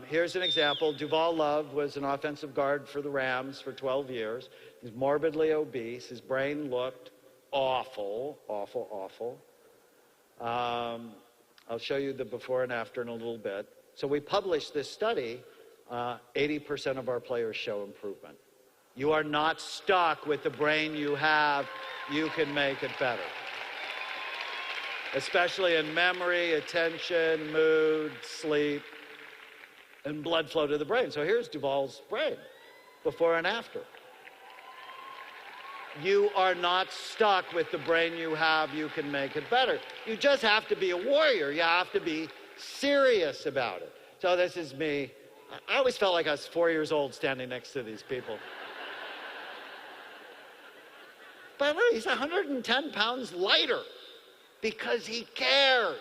here's an example. Duval Love was an offensive guard for the Rams for 12 years. He's morbidly obese. His brain looked awful, awful, awful. I'll show you the before and after in a little bit. So we published this study. 80% of our players show improvement. You are not stuck with the brain you have. You can make it better. Especially in memory, attention, mood, sleep, and blood flow to the brain. So here's Duval's brain, before and after. You are not stuck with the brain you have. You can make it better. You just have to be a warrior. You have to be serious about it. So this is me. I always felt like I was 4 years old standing next to these people. But look, he's 110 pounds lighter because he cares.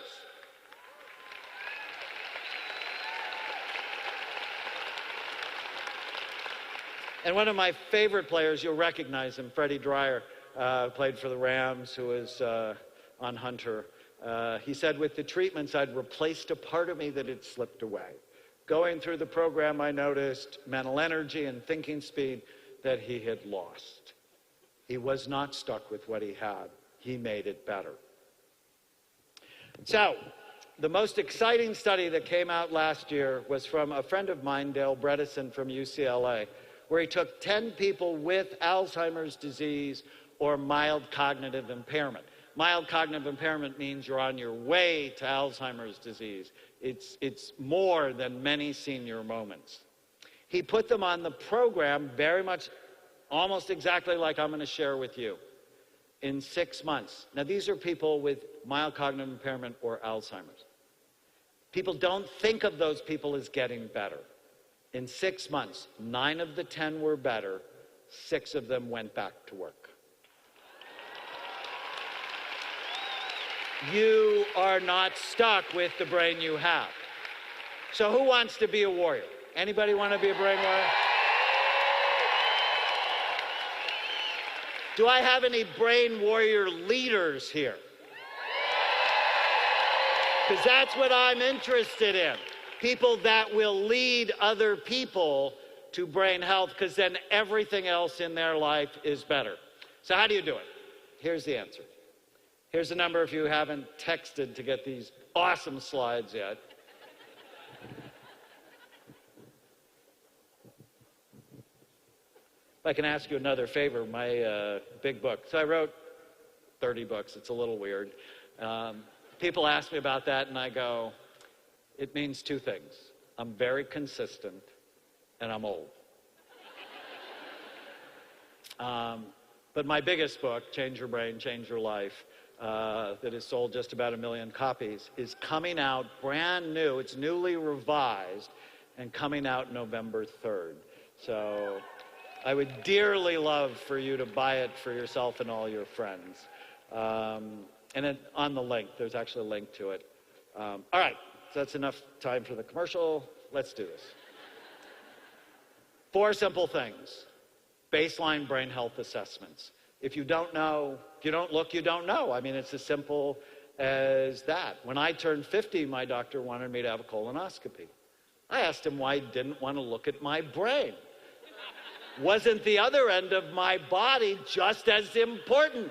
And one of my favorite players, you'll recognize him, Freddie Dreyer, played for the Rams, who was on Hunter. He said, with the treatments, I'd replaced a part of me that had slipped away. Going through the program, I noticed mental energy and thinking speed that he had lost. He was not stuck with what he had. He made it better. So, the most exciting study that came out last year was from a friend of mine, Dale Bredesen from UCLA, where he took 10 people with Alzheimer's disease or mild cognitive impairment. Mild cognitive impairment means you're on your way to Alzheimer's disease. It's more than many senior moments. He put them on the program very much, almost exactly like I'm going to share with you, in 6 months. Now, these are people with mild cognitive impairment or Alzheimer's. People don't think of those people as getting better. In 6 months, 9 of the 10 were better. 6 of them went back to work. You are not stuck with the brain you have. So who wants to be a warrior? Anybody want to be a brain warrior? Do I have any brain warrior leaders here? Because that's what I'm interested in. People that will lead other people to brain health, because then everything else in their life is better. So how do you do it? Here's the answer. Here's a number if you haven't texted to get these awesome slides yet. If I can ask you another favor, my big book. So I wrote 30 books. It's a little weird. People ask me about that, and I go, it means 2 things. I'm very consistent, and I'm old. But my biggest book, Change Your Brain, Change Your Life, that has sold just about 1 million copies, is coming out brand new. It's newly revised and coming out November 3rd. So I would dearly love for you to buy it for yourself and all your friends. And on the link, there's actually a link to it. All right, so that's enough time for the commercial. Let's do this. 4 simple things. Baseline brain health assessments. If you don't know, if you don't look, you don't know. I mean, it's as simple as that. When I turned 50, my doctor wanted me to have a colonoscopy. I asked him why he didn't want to look at my brain. Wasn't the other end of my body just as important?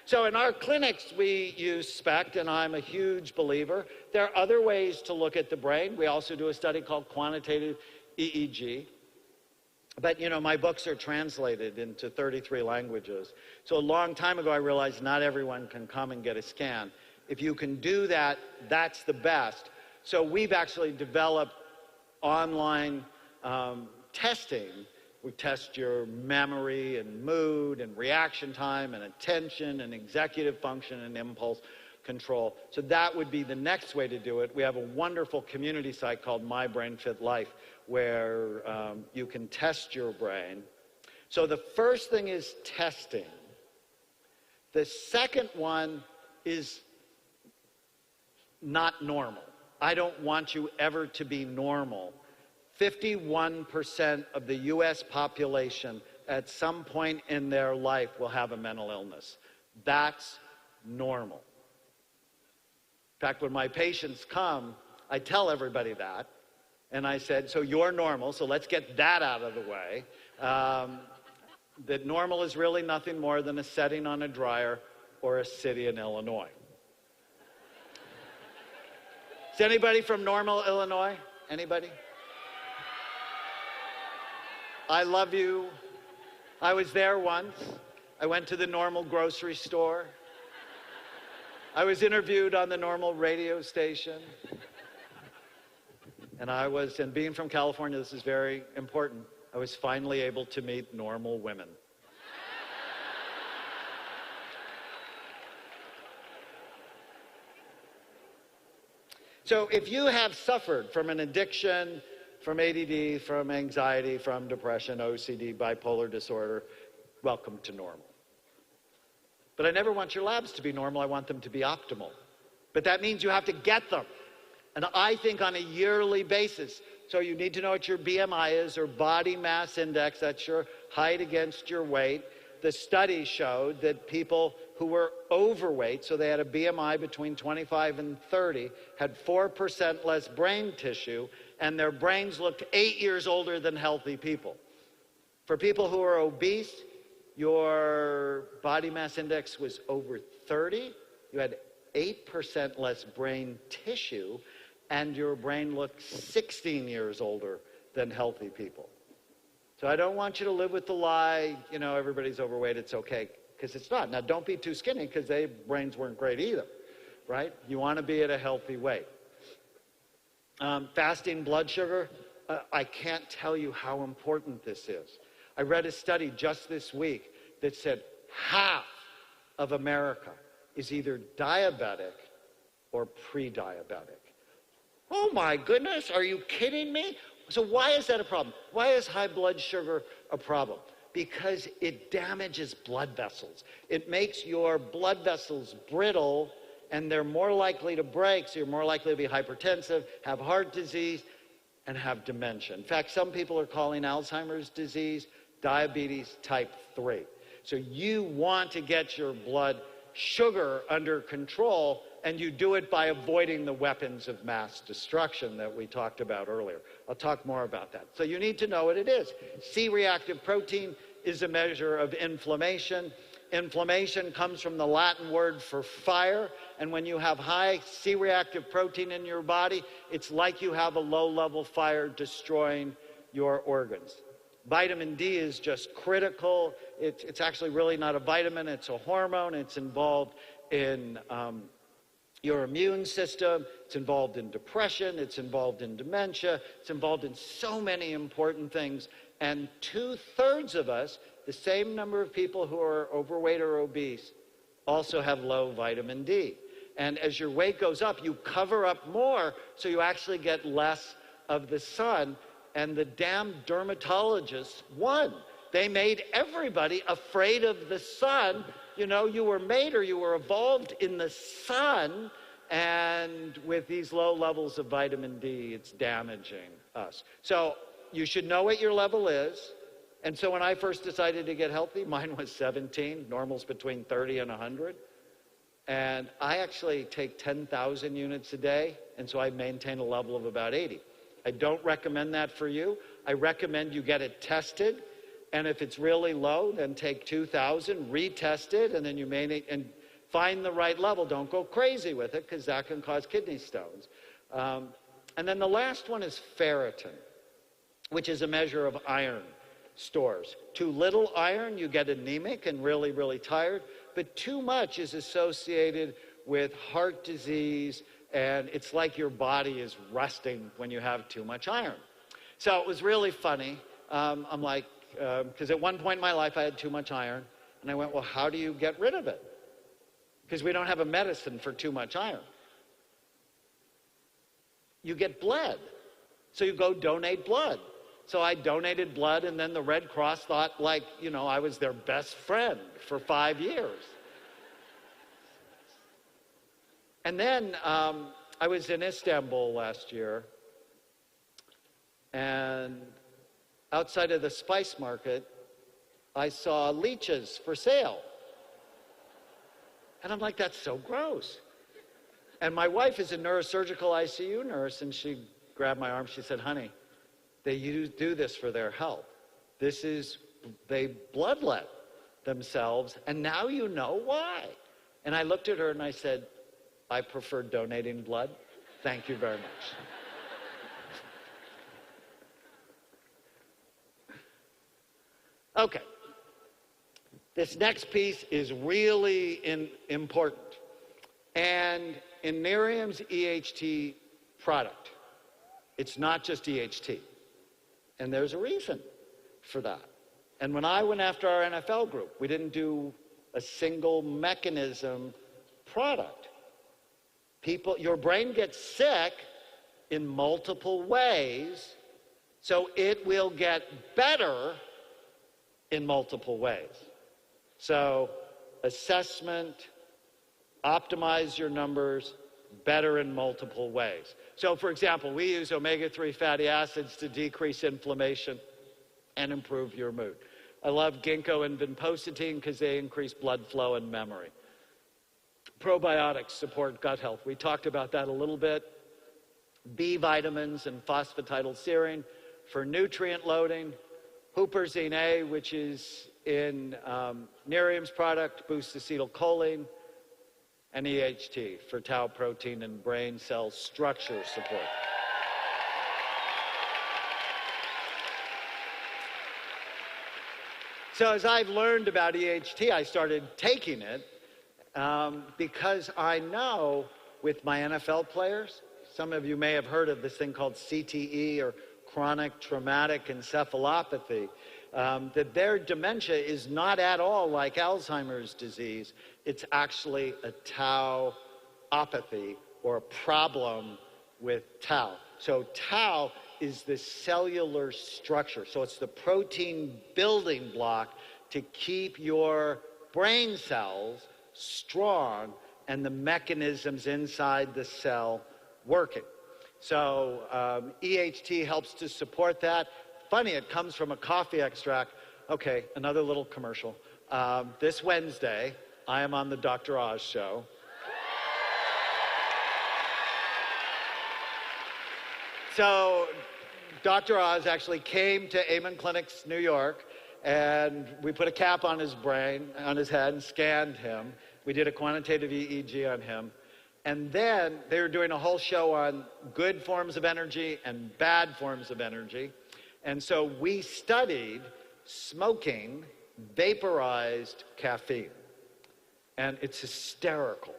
So in our clinics, we use SPECT, and I'm a huge believer. There are other ways to look at the brain. We also do a study called quantitative EEG. But, you know, my books are translated into 33 languages. So a long time ago, I realized not everyone can come and get a scan. If you can do that, that's the best. So we've actually developed online testing. We test your memory and mood and reaction time and attention and executive function and impulse control. So that would be the next way to do it. We have a wonderful community site called My Brain Fit Life where you can test your brain. So the first thing is testing. The second one is not normal. I don't want you ever to be normal. 51% of the US population at some point in their life will have a mental illness. That's normal. In fact, when my patients come, I tell everybody that. And I said, so you're normal, so let's get that out of the way. That normal is really nothing more than a setting on a dryer or a city in Illinois. Is anybody from Normal, Illinois? Anybody? I love you. I was there once. I went to the Normal grocery store. I was interviewed on the Normal radio station. And being from California, this is very important, I was finally able to meet normal women. So if you have suffered from an addiction, from ADD, from anxiety, from depression, OCD, bipolar disorder, welcome to normal. But I never want your labs to be normal. I want them to be optimal. But that means you have to get them. And I think on a yearly basis. So you need to know what your BMI is, or body mass index. That's your height against your weight. The study showed that people who were overweight, so they had a BMI between 25 and 30, had 4% less brain tissue, and their brains looked 8 years older than healthy people. For people who are obese, your body mass index was over 30. You had 8% less brain tissue, and your brain looked 16 years older than healthy people. So I don't want you to live with the lie, you know, everybody's overweight, it's okay, because it's not. Now, don't be too skinny, because their brains weren't great either, right? You want to be at a healthy weight. Fasting blood sugar, I can't tell you how important this is. I read a study just this week that said half of America is either diabetic or pre-diabetic. Oh my goodness, are you kidding me? So why is that a problem? Why is high blood sugar a problem? Because it damages blood vessels. It makes your blood vessels brittle, and they're more likely to break, so you're more likely to be hypertensive, have heart disease, and have dementia. In fact, some people are calling Alzheimer's disease diabetes type 3. So you want to get your blood sugar under control, and you do it by avoiding the weapons of mass destruction that we talked about earlier. I'll talk more about that. So you need to know what it is. C-reactive protein is a measure of inflammation. Inflammation comes from the Latin word for fire, and when you have high C-reactive protein in your body, it's like you have a low-level fire destroying your organs. Vitamin D is just critical. It's actually really not a vitamin, it's a hormone. It's involved in your immune system, it's involved in depression, it's involved in dementia, it's involved in so many important things. And 2/3 of us, the same number of people who are overweight or obese, also have low vitamin D. And as your weight goes up, you cover up more, so you actually get less of the sun. And the damn dermatologists won. They made everybody afraid of the sun. You know, you were made, or you were evolved in the sun, and with these low levels of vitamin D, it's damaging us. So you should know what your level is. And so when I first decided to get healthy, mine was 17, normal's between 30 and 100. And I actually take 10,000 units a day, and so I maintain a level of about 80. I don't recommend that for you. I recommend you get it tested, and if it's really low, then take 2,000, retest it, and then you may and find the right level. Don't go crazy with it, because that can cause kidney stones. And then the last one is ferritin, which is a measure of iron stores. Too little iron, you get anemic and really, really tired, but too much is associated with heart disease, and it's like your body is rusting when you have too much iron. So it was really funny. I'm like, because at one point in my life I had too much iron, and I went, well, how do you get rid of it? Because we don't have a medicine for too much iron. You get bled. So you go donate blood. So I donated blood, and then the Red Cross thought, like, you know, I was their best friend for 5 years. And then I was in Istanbul last year, and outside of the spice market, I saw leeches for sale. And I'm like, that's so gross. And my wife is a neurosurgical ICU nurse, and she grabbed my arm. She said, honey, they do this for their health. They bloodlet themselves, and now you know why. And I looked at her and I said, I prefer donating blood. Thank you very much. Okay. This next piece is really important. And in Nerium's EHT product, it's not just EHT. And there's a reason for that. And when I went after our NFL group, we didn't do a single mechanism product. Your brain gets sick in multiple ways, so it will get better in multiple ways. So assessment, optimize your numbers, better in multiple ways. So for example, we use omega-3 fatty acids to decrease inflammation and improve your mood. I love ginkgo and vinpocetine because they increase blood flow and memory. Probiotics support gut health. We talked about that a little bit. B vitamins and phosphatidylserine for nutrient loading. Huperzine A, which is in Nerium's product, boosts acetylcholine. And EHT for tau protein and brain cell structure support. So as I've learned about EHT, I started taking it because I know with my NFL players, some of you may have heard of this thing called CTE, or chronic traumatic encephalopathy, that their dementia is not at all like Alzheimer's disease. It's actually a tauopathy, or a problem with tau. So tau is the cellular structure. So it's the protein building block to keep your brain cells strong and the mechanisms inside the cell working. So EHT helps to support that. Funny, it comes from a coffee extract. Okay, another little commercial. This Wednesday, I am on the Dr. Oz show. So Dr. Oz actually came to Amen Clinics, New York, and we put a cap on his brain, on his head, and scanned him. We did a quantitative EEG on him. And then they were doing a whole show on good forms of energy and bad forms of energy. And so we studied smoking vaporized caffeine. And it's hysterical.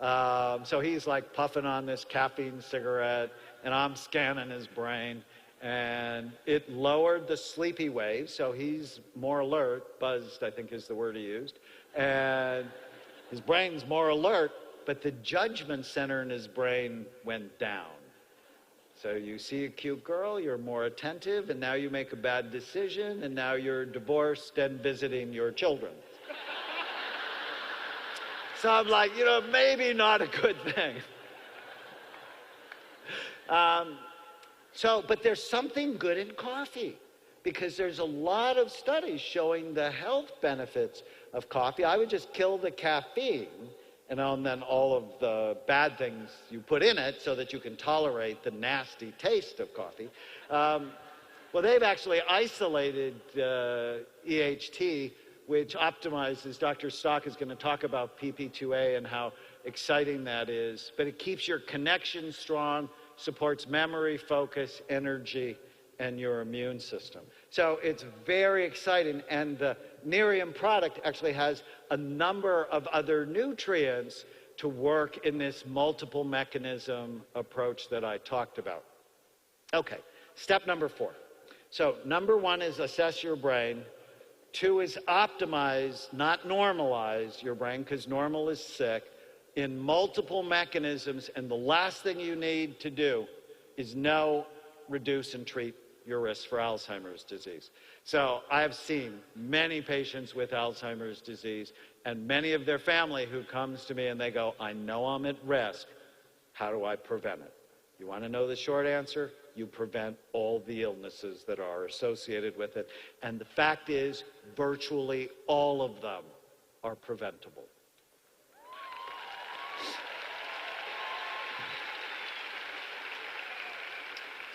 So he's like puffing on this caffeine cigarette, and I'm scanning his brain. And it lowered the sleepy waves, so he's more alert. Buzzed, I think is the word he used. And his brain's more alert, but the judgment center in his brain went down. So you see a cute girl, you're more attentive, and now you make a bad decision, and now you're divorced and visiting your children. So I'm like, maybe not a good thing. But there's something good in coffee. because there's a lot of studies showing the health benefits of coffee. I would just kill the caffeine and then all of the bad things you put in it so that you can tolerate the nasty taste of coffee. Well, they've actually isolated EHT, which optimizes, Dr. Stock is going to talk about PP2A and how exciting that is, but it keeps your connection strong, supports memory, focus, energy, and your immune system. So it's very exciting, and the Nerium product actually has a number of other nutrients to work in this multiple mechanism approach that I talked about. Okay, step number 4. So number 1 is assess your brain. 2 is optimize, not normalize your brain, because normal is sick, in multiple mechanisms. And the last thing you need to do is know, reduce, and treat your risk for Alzheimer's disease. So I've seen many patients with Alzheimer's disease and many of their family who comes to me and they go, I know I'm at risk. How do I prevent it? You want to know the short answer? You prevent all the illnesses that are associated with it. And the fact is, virtually all of them are preventable.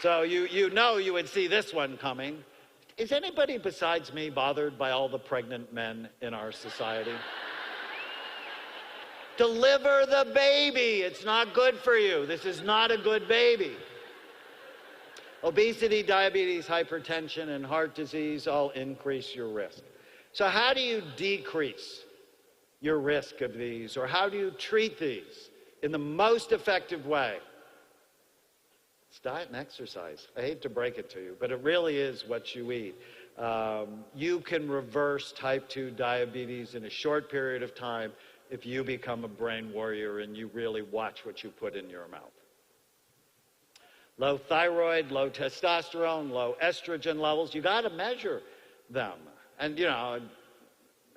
So you know you would see this one coming. Is anybody besides me bothered by all the pregnant men in our society? Deliver the baby. It's not good for you. This is not a good baby. Obesity, diabetes, hypertension, and heart disease all increase your risk. So how do you decrease your risk of these, or how do you treat these in the most effective way? It's diet and exercise. I hate to break it to you, but it really is what you eat. You can reverse type 2 diabetes in a short period of time if you become a brain warrior and you really watch what you put in your mouth. Low thyroid, low testosterone, low estrogen levels, you got to measure them. And, you know,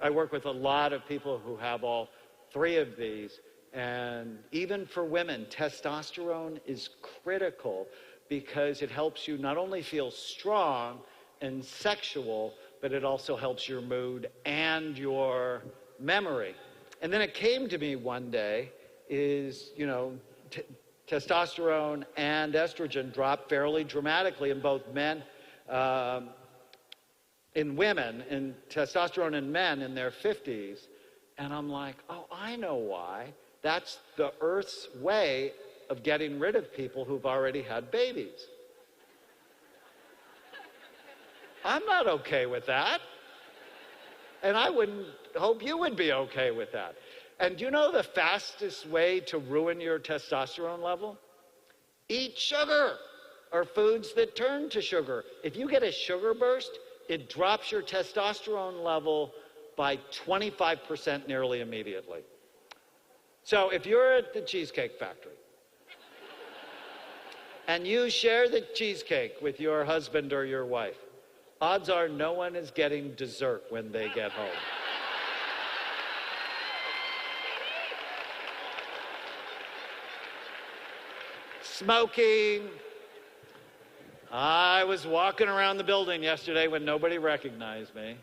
I work with a lot of people who have all 3 of these. And even for women, testosterone is critical because it helps you not only feel strong and sexual, but it also helps your mood and your memory. And then it came to me one day is, you know, testosterone and estrogen drop fairly dramatically in both men, in women, and testosterone in men in their 50s. And I'm like, oh, I know why. That's the Earth's way of getting rid of people who've already had babies. I'm not okay with that. And I wouldn't hope you would be okay with that. And do you know the fastest way to ruin your testosterone level? Eat sugar, or foods that turn to sugar. If you get a sugar burst, it drops your testosterone level by 25% nearly immediately. So if you're at the Cheesecake Factory and you share the cheesecake with your husband or your wife, odds are no one is getting dessert when they get home. Smoking. I was walking around the building yesterday when nobody recognized me,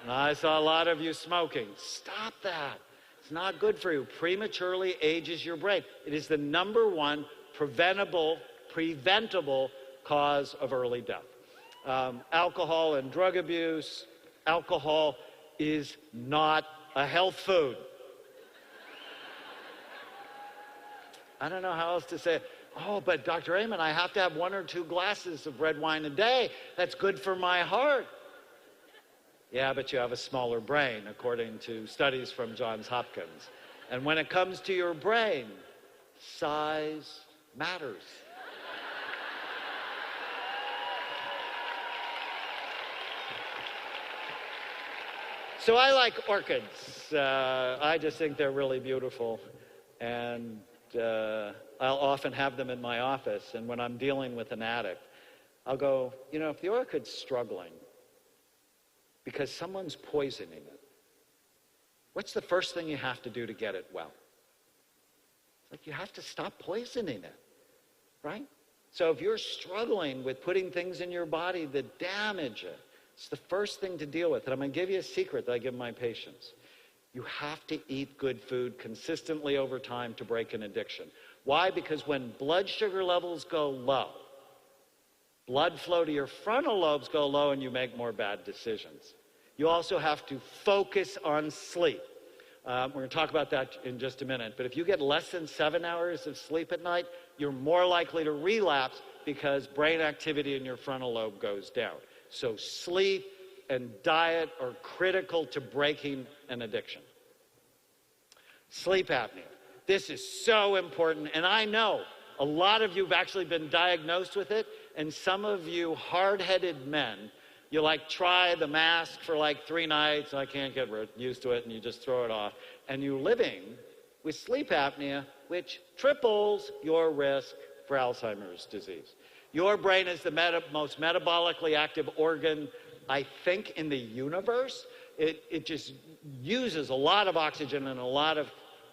and I saw a lot of you smoking. Stop that. It's not good for you. Prematurely ages your brain. It is the #1 preventable cause of early death. Alcohol and drug abuse. Alcohol is not a health food. I don't know how else to say it. Oh, but Dr. Amen, I have to have 1 or 2 glasses of red wine a day. That's good for my heart. Yeah, but you have a smaller brain, according to studies from Johns Hopkins. And when it comes to your brain, size matters. So I like orchids. I just think they're really beautiful. And I'll often have them in my office. And when I'm dealing with an addict, I'll go, you know, if the orchid's struggling because someone's poisoning it, what's the first thing you have to do to get it well? It's like you have to stop poisoning it, right? So if you're struggling with putting things in your body that damage it, it's the first thing to deal with. And I'm going to give you a secret that I give my patients. You have to eat good food consistently over time to break an addiction. Why? Because when blood sugar levels go low, blood flow to your frontal lobes go low and you make more bad decisions. You also have to focus on sleep. We're going to talk about that in just a minute. But if you get less than 7 hours of sleep at night, you're more likely to relapse because brain activity in your frontal lobe goes down. So sleep and diet are critical to breaking an addiction. Sleep apnea. This is so important. And I know a lot of you have actually been diagnosed with it. And some of you hard-headed men, you like try the mask for like 3 nights, I can't get used to it, and you just throw it off. And you're living with sleep apnea, which triples your risk for Alzheimer's disease. Your brain is the most metabolically active organ, I think, in the universe. It just uses a lot of oxygen and a lot of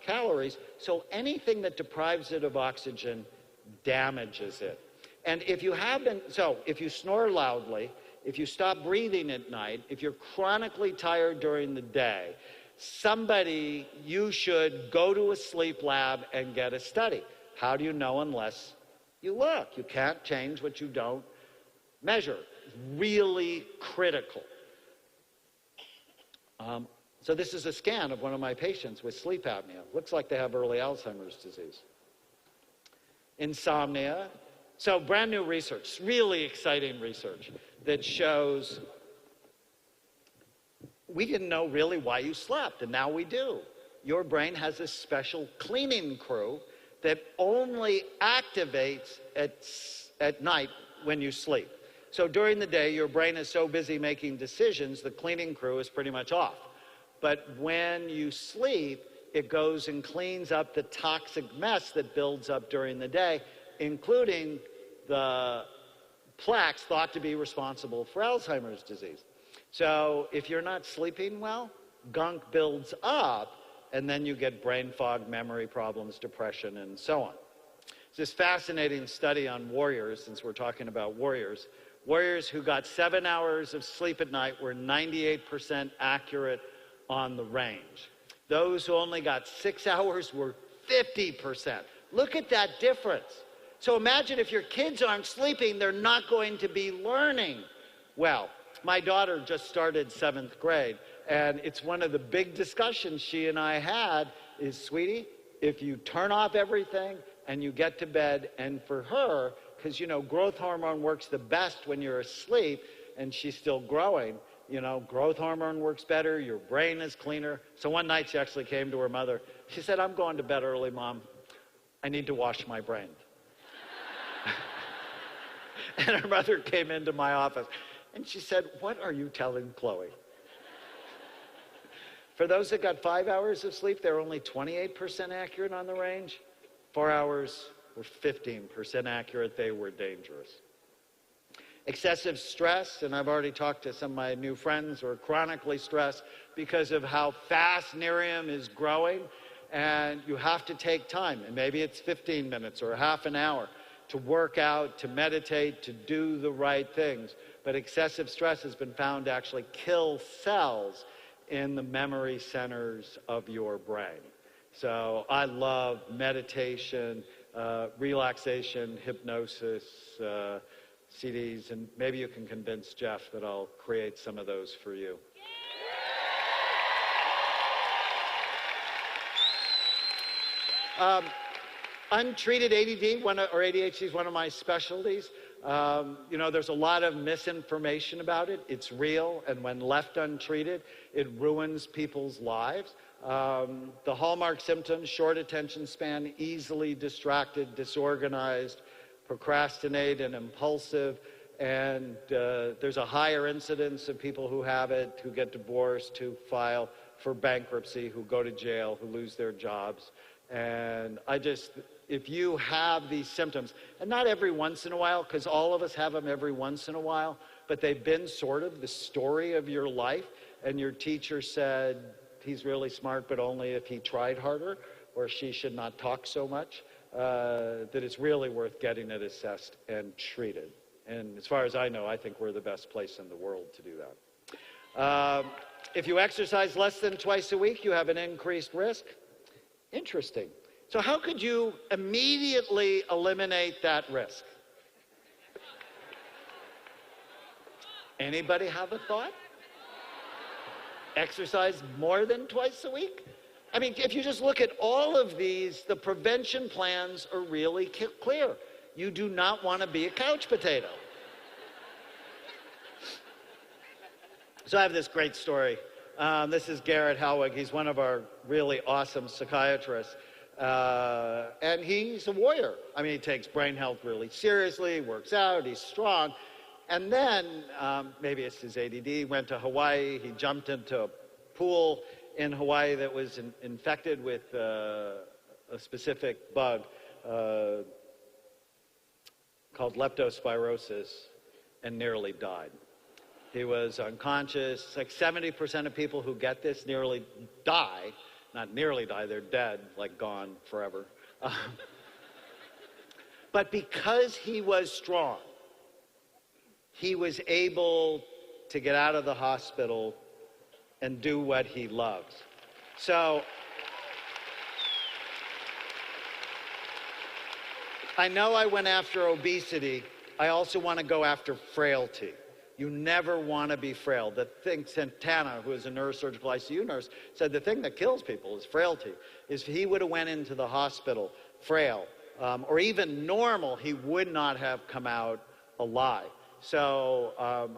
calories. So anything that deprives it of oxygen damages it. And if you if you snore loudly, if you stop breathing at night, if you're chronically tired during the day, you should go to a sleep lab and get a study. How do you know unless you look? You can't change what you don't measure. Really critical. So this is a scan of one of my patients with sleep apnea. Looks like they have early Alzheimer's disease. Insomnia. So brand new research, really exciting research that shows we didn't know really why you slept, and now we do. Your brain has a special cleaning crew that only activates at night when you sleep. So during the day, your brain is so busy making decisions, the cleaning crew is pretty much off. But when you sleep, it goes and cleans up the toxic mess that builds up during the day, including the plaques thought to be responsible for Alzheimer's disease. So if you're not sleeping well, gunk builds up, and then you get brain fog, memory problems, depression, and so on. This fascinating study on warriors, since we're talking about warriors. Warriors who got 7 hours of sleep at night were 98% accurate on the range. Those who only got 6 hours were 50%. Look at that difference. So imagine if your kids aren't sleeping, they're not going to be learning well. My daughter just started 7th grade, and it's one of the big discussions she and I had is, sweetie, if you turn off everything and you get to bed, and for her, because, you know, growth hormone works the best when you're asleep and she's still growing, you know, growth hormone works better, your brain is cleaner. So one night she actually came to her mother. She said, I'm going to bed early, Mom. I need to wash my brain. And her mother came into my office and she said, what are you telling Chloe? For those that got 5 hours of sleep, they're only 28% accurate on the range. 4 hours were 15% accurate. They were dangerous. Excessive stress, and I've already talked to some of my new friends who are chronically stressed because of how fast Nerium is growing, and you have to take time, and maybe it's 15 minutes or half an hour to work out, to meditate, to do the right things. But excessive stress has been found to actually kill cells in the memory centers of your brain. So I love meditation, relaxation, hypnosis, CDs, and maybe you can convince Jeff that I'll create some of those for you. Untreated ADD or ADHD is one of my specialties. You know, there's a lot of misinformation about it. It's real, and when left untreated, it ruins people's lives. The hallmark symptoms: short attention span, easily distracted, disorganized, procrastinate, and impulsive. And there's a higher incidence of people who have it, who get divorced, who file for bankruptcy, who go to jail, who lose their jobs. And if you have these symptoms, and not every once in a while, because all of us have them every once in a while, but they've been sort of the story of your life, and your teacher said, he's really smart, but only if he tried harder, or she should not talk so much. that it's really worth getting it assessed and treated. And as far as I know, I think we're the best place in the world to do that. If you exercise less than twice a week, you have an increased risk. Interesting. So how could you immediately eliminate that risk? Anybody have a thought? Exercise more than twice a week? I mean, if you just look at all of these, the prevention plans are really clear. You do not want to be a couch potato. So I have this great story. This is Garrett Howig. He's one of our really awesome psychiatrists. And he's a warrior. I mean, he takes brain health really seriously, works out, he's strong. And then, maybe it's his ADD, went to Hawaii. He jumped into a pool in Hawaii that was infected with a specific bug called leptospirosis and nearly died. He was unconscious. Like 70% of people who get this nearly die. Not nearly die, they're dead, like gone forever. But because he was strong, he was able to get out of the hospital and do what he loves. So I know I went after obesity. I also want to go after frailty. You never want to be frail. The thing, Santana, who is a neurosurgical ICU nurse, said the thing that kills people is frailty. If he would have went into the hospital frail, or even normal, he would not have come out alive. So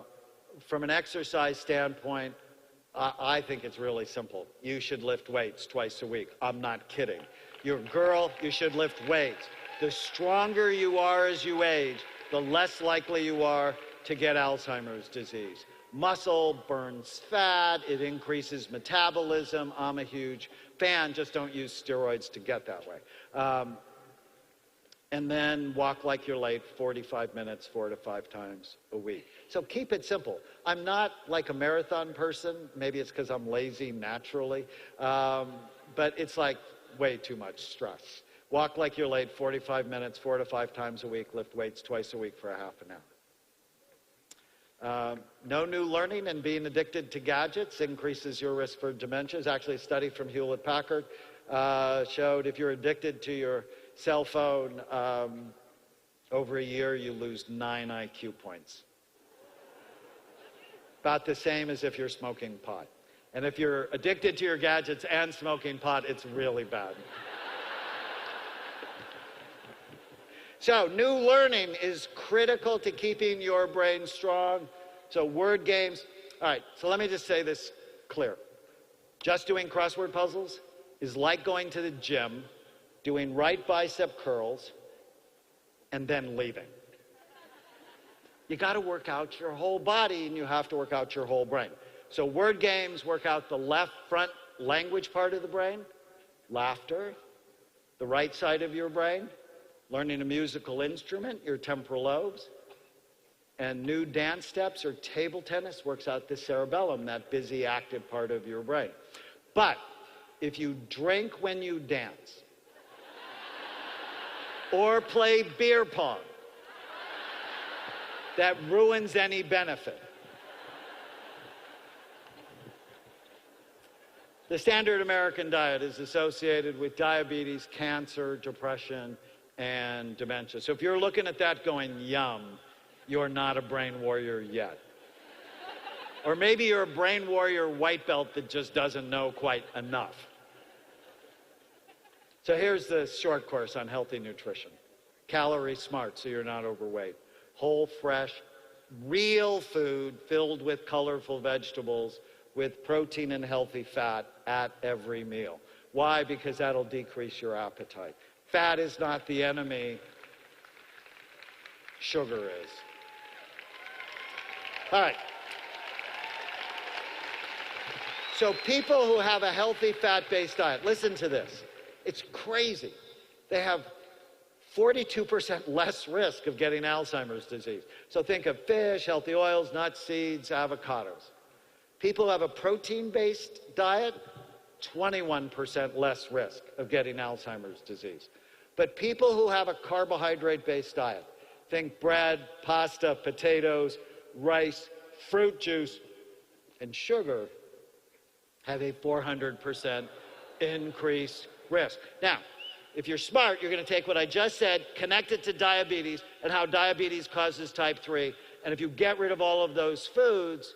from an exercise standpoint, I think it's really simple. You should lift weights twice a week. I'm not kidding. You're a girl, you should lift weights. The stronger you are as you age, the less likely you are to get Alzheimer's disease. Muscle burns fat, it increases metabolism. I'm a huge fan, just don't use steroids to get that way. And then walk like you're late 45 minutes, 4 to 5 times a week. So keep it simple. I'm not like a marathon person. Maybe it's because I'm lazy naturally. But it's like way too much stress. Walk like you're late 45 minutes, 4 to 5 times a week. Lift weights twice a week for a half an hour. No new learning and being addicted to gadgets increases your risk for dementia. There's actually a study from Hewlett-Packard showed if you're addicted to your cell phone, over a year, you lose 9 IQ points. About the same as if you're smoking pot. And if you're addicted to your gadgets and smoking pot, it's really bad. So new learning is critical to keeping your brain strong. So word games. All right, so let me just say this clear. Just doing crossword puzzles is like going to the gym, doing right bicep curls, and then leaving. You got to work out your whole body, and you have to work out your whole brain. So word games work out the left front language part of the brain, laughter, the right side of your brain, learning a musical instrument, your temporal lobes, and new dance steps or table tennis works out the cerebellum, that busy, active part of your brain. But if you drink when you dance, or play beer pong, that ruins any benefit. The standard American diet is associated with diabetes, cancer, depression, and dementia. So if you're looking at that going, yum, you're not a brain warrior yet. Or maybe you're a brain warrior white belt that just doesn't know quite enough. So here's the short course on healthy nutrition. Calorie smart, so you're not overweight. Whole, fresh, real food filled with colorful vegetables with protein and healthy fat at every meal. Why? Because that'll decrease your appetite. Fat is not the enemy. Sugar is. All right. So people who have a healthy fat-based diet, listen to this. It's crazy. They have 42% less risk of getting Alzheimer's disease. So think of fish, healthy oils, nuts, seeds, avocados. People who have a protein-based diet, 21% less risk of getting Alzheimer's disease. But people who have a carbohydrate-based diet, think bread, pasta, potatoes, rice, fruit juice, and sugar, have a 400% increased risk. Now, if you're smart, you're going to take what I just said, connect it to diabetes and how diabetes causes type 3. And if you get rid of all of those foods,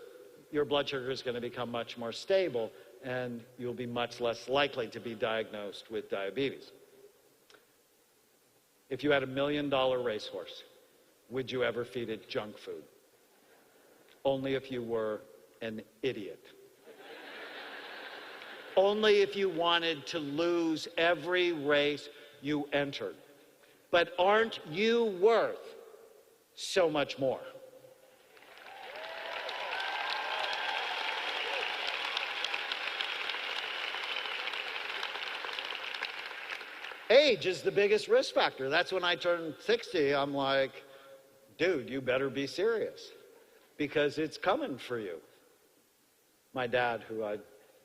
your blood sugar is going to become much more stable and you'll be much less likely to be diagnosed with diabetes. If you had $1 million racehorse, would you ever feed it junk food? Only if you were an idiot. Only if you wanted to lose every race you entered. But aren't you worth so much more? Age is the biggest risk factor. That's when I turned 60, I'm like, dude, you better be serious because it's coming for you. My dad, who I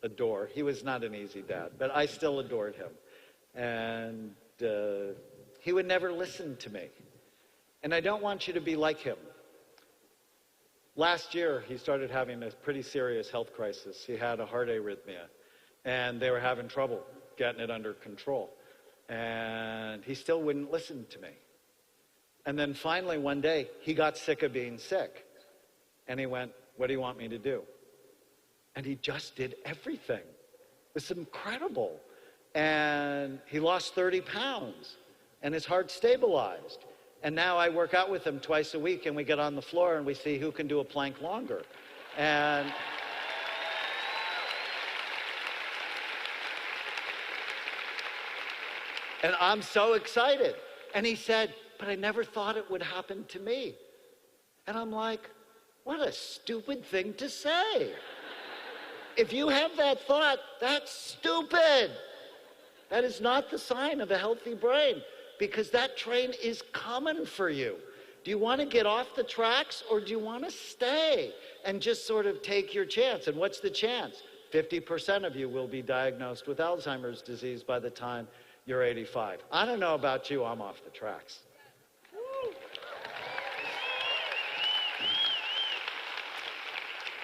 adore, he was not an easy dad, but I still adored him. And he would never listen to me. And I don't want you to be like him. Last year, he started having a pretty serious health crisis. He had a heart arrhythmia, and they were having trouble getting it under control. And he still wouldn't listen to me. And then finally one day, he got sick of being sick. And he went, what do you want me to do? And he just did everything. It was incredible. And he lost 30 pounds. And his heart stabilized. And now I work out with him twice a week, and we get on the floor and we see who can do a plank longer. And I'm so excited. And he said, but I never thought it would happen to me. And I'm like, what a stupid thing to say. If you have that thought, that's stupid. That is not the sign of a healthy brain, because that train is coming for you. Do you want to get off the tracks, or do you want to stay and just sort of take your chance? And what's the chance? 50% of you will be diagnosed with Alzheimer's disease by the time you're 85. I don't know about you, I'm off the tracks.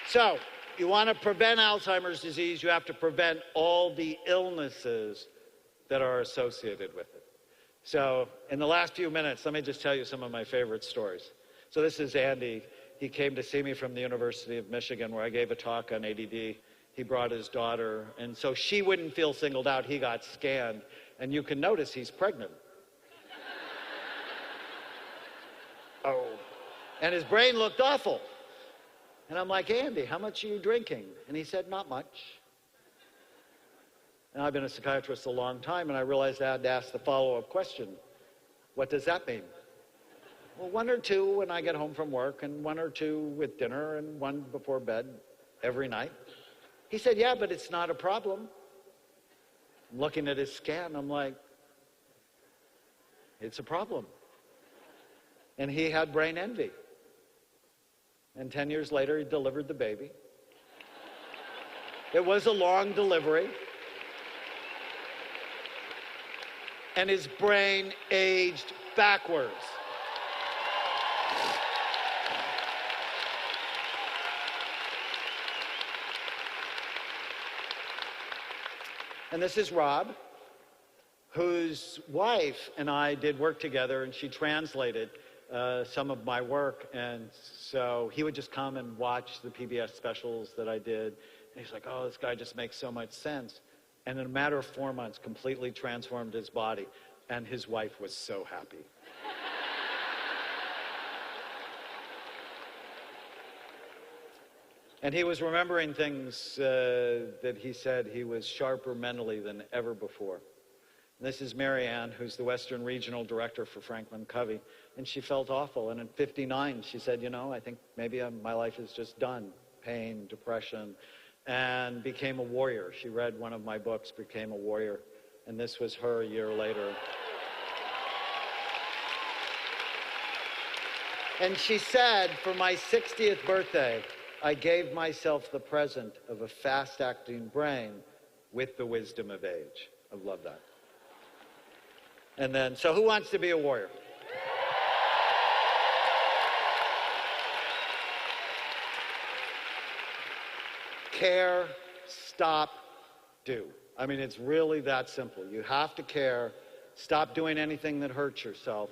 So, you want to prevent Alzheimer's disease, you have to prevent all the illnesses that are associated with it. So, in the last few minutes, let me just tell you some of my favorite stories. So this is Andy. He came to see me from the University of Michigan, where I gave a talk on ADD. He brought his daughter, and so she wouldn't feel singled out. He got scanned, and you can notice he's pregnant. Oh. And his brain looked awful. And I'm like, Andy, how much are you drinking? And he said, not much. And I've been a psychiatrist a long time, and I realized I had to ask the follow-up question. What does that mean? Well, 1 or 2 when I get home from work, and 1 or 2 with dinner, and 1 before bed every night. He said, yeah, but it's not a problem. I'm looking at his scan, I'm like, it's a problem. And he had brain envy. And 10 years later, he delivered the baby. It was a long delivery. And his brain aged backwards. And this is Rob, whose wife and I did work together, and she translated some of my work. And so he would just come and watch the PBS specials that I did. And he's like, oh, this guy just makes so much sense. And in a matter of 4 months, completely transformed his body. And his wife was so happy. And he was remembering things that he said he was sharper mentally than ever before. And this is Mary Ann, who's the Western Regional Director for Franklin Covey. And she felt awful. And at 59, she said, you know, I think maybe my life is just done. Pain, depression, and became a warrior. She read one of my books, became a warrior. And this was her a year later. And she said, for my 60th birthday, I gave myself the present of a fast-acting brain with the wisdom of age. I love that. And then, so who wants to be a warrior? Care, stop, do. I mean, it's really that simple. You have to care, stop doing anything that hurts yourself,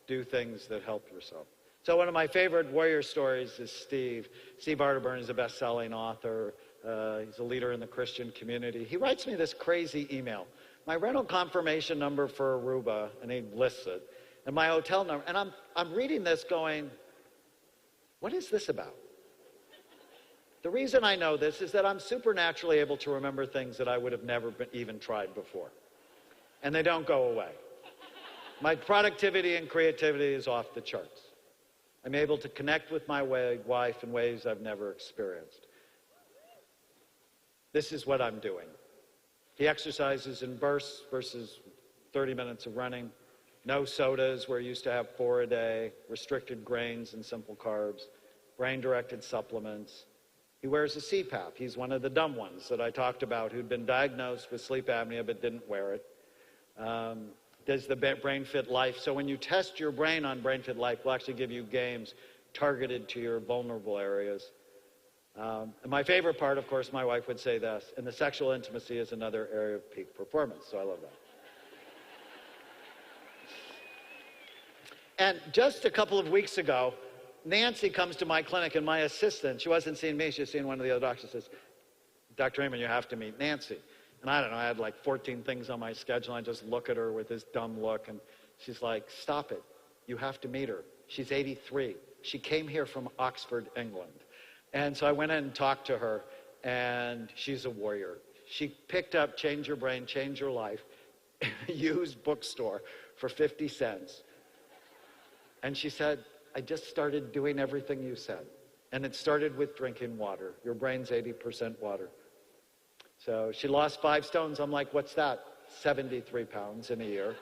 do things that help yourself. So one of my favorite warrior stories is Steve. Steve Arterburn is a best-selling author. He's a leader in the Christian community. He writes me this crazy email. My rental confirmation number for Aruba, and he lists it, and my hotel number. And I'm reading this going, what is this about? The reason I know this is that I'm supernaturally able to remember things that I would have never even tried before. And they don't go away. My productivity and creativity is off the charts. I'm able to connect with my wife in ways I've never experienced. This is what I'm doing. He exercises in bursts versus 30 minutes of running. No sodas, where he used to have 4 a day. Restricted grains and simple carbs. Brain-directed supplements. He wears a CPAP. He's one of the dumb ones that I talked about who'd been diagnosed with sleep apnea but didn't wear it. Does the Brain Fit Life. So when you test your brain on Brain Fit Life, we'll actually give you games targeted to your vulnerable areas. And my favorite part, of course, my wife would say this, and the sexual intimacy is another area of peak performance, so I love that. And just a couple of weeks ago, Nancy comes to my clinic, and my assistant, she wasn't seeing me, she was seeing one of the other doctors, says, Dr. Raymond, you have to meet Nancy. And I don't know, I had like 14 things on my schedule, and I just look at her with this dumb look, and she's like, stop it, you have to meet her. She's 83. She came here from Oxford, England. And so I went in and talked to her, and she's a warrior. She picked up Change Your Brain, Change Your Life, a used bookstore for 50 cents. And she said, I just started doing everything you said. And it started with drinking water. Your brain's 80% water. So she lost 5 stones. I'm like, what's that? 73 pounds in a year.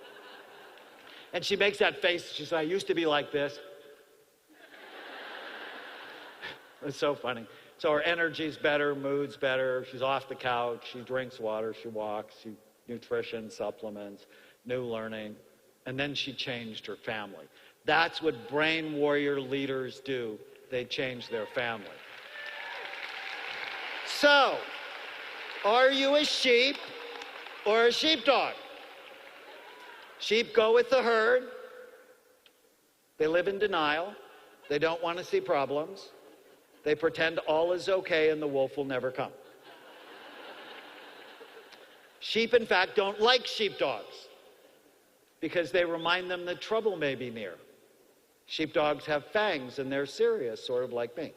And she makes that face. She said, I used to be like this. It's so funny. So her energy's better, mood's better. She's off the couch. She drinks water. She walks. Nutrition, supplements, new learning. And then she changed her family. That's what brain warrior leaders do. They change their family. So, are you a sheep or a sheepdog? Sheep go with the herd. They live in denial. They don't want to see problems. They pretend all is okay and the wolf will never come. Sheep, in fact, don't like sheepdogs because they remind them that trouble may be near. Sheepdogs have fangs and they're serious, sort of like me.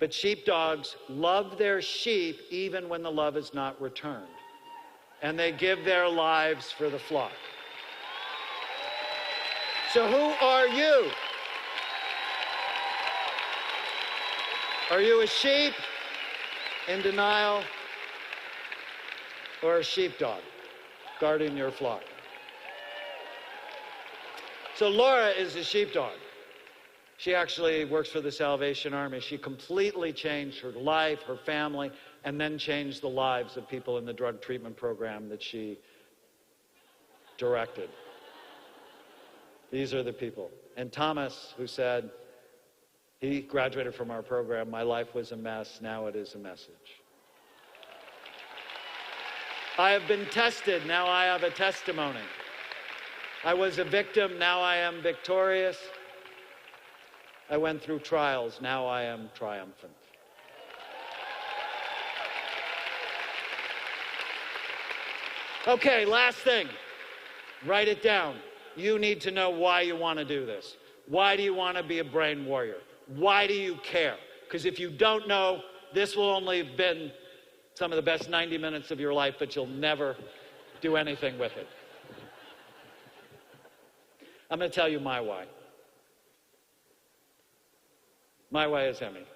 But sheepdogs love their sheep even when the love is not returned. And they give their lives for the flock. So who are you? Are you a sheep in denial or a sheepdog guarding your flock? So Laura is a sheepdog. She actually works for the Salvation Army. She completely changed her life, her family, and then changed the lives of people in the drug treatment program that she directed. These are the people. And Thomas, who said, he graduated from our program, my life was a mess, now it is a message. I have been tested, now I have a testimony. I was a victim, now I am victorious. I went through trials, now I am triumphant. Okay, last thing. Write it down. You need to know why you want to do this. Why do you want to be a brain warrior? Why do you care? Because if you don't know, this will only have been some of the best 90 minutes of your life, but you'll never do anything with it. I'm going to tell you my why. My why is Emmy.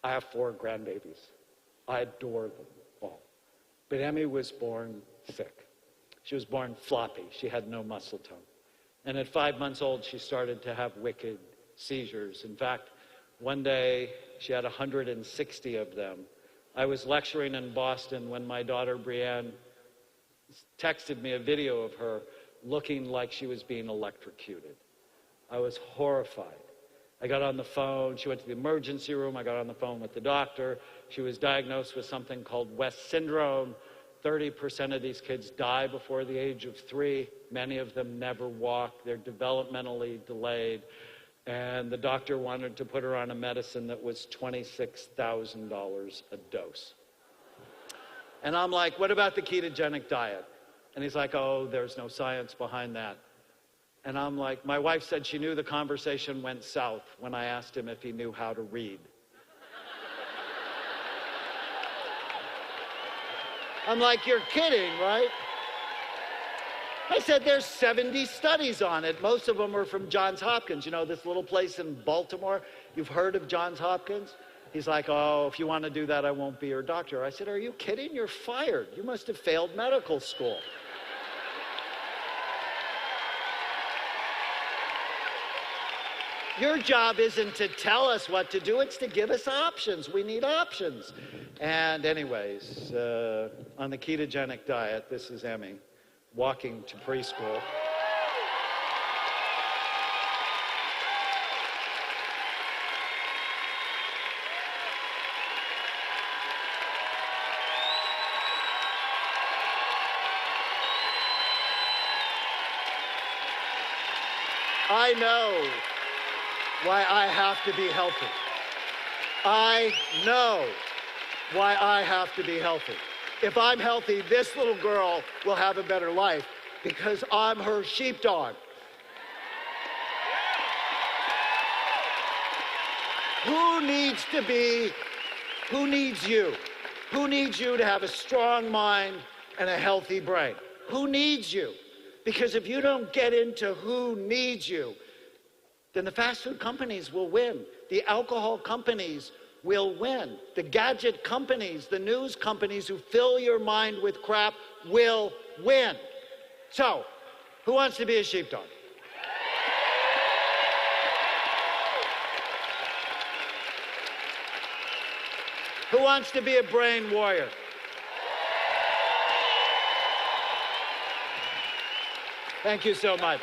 I have 4 grandbabies. I adore them all. But Emmy was born sick. She was born floppy. She had no muscle tone. And at 5 months old, she started to have wicked seizures. In fact, one day, she had 160 of them I was lecturing in Boston when my daughter Brianne texted me a video of her looking like she was being electrocuted. I was horrified. I got on the phone. She went to the emergency room. I got on the phone with the doctor. She was diagnosed with something called West syndrome. 30% of these kids die before the age of 3. Many of them never walk. They're developmentally delayed. And the doctor wanted to put her on a medicine that was $26,000 a dose. And I'm like, what about the ketogenic diet? And he's like, oh, there's no science behind that. And I'm like, my wife said she knew the conversation went south when I asked him if he knew how to read. I'm like, you're kidding, right? I said, there's 70 studies on it. Most of them are from Johns Hopkins. You know, this little place in Baltimore? You've heard of Johns Hopkins? He's like, oh, if you want to do that, I won't be your doctor. I said, are you kidding? You're fired. You must have failed medical school. Your job isn't to tell us what to do, it's to give us options. We need options. And anyways, on the ketogenic diet, this is Emmy, walking to preschool. I know why I have to be healthy. I know why I have to be healthy. If I'm healthy, this little girl will have a better life because I'm her sheepdog. Who needs you? Who needs you to have a strong mind and a healthy brain? Who needs you? Because if you don't get into who needs you, then the fast food companies will win. The alcohol companies will win. The gadget companies, the news companies who fill your mind with crap will win. So, who wants to be a sheepdog? Who wants to be a brain warrior? Thank you so much.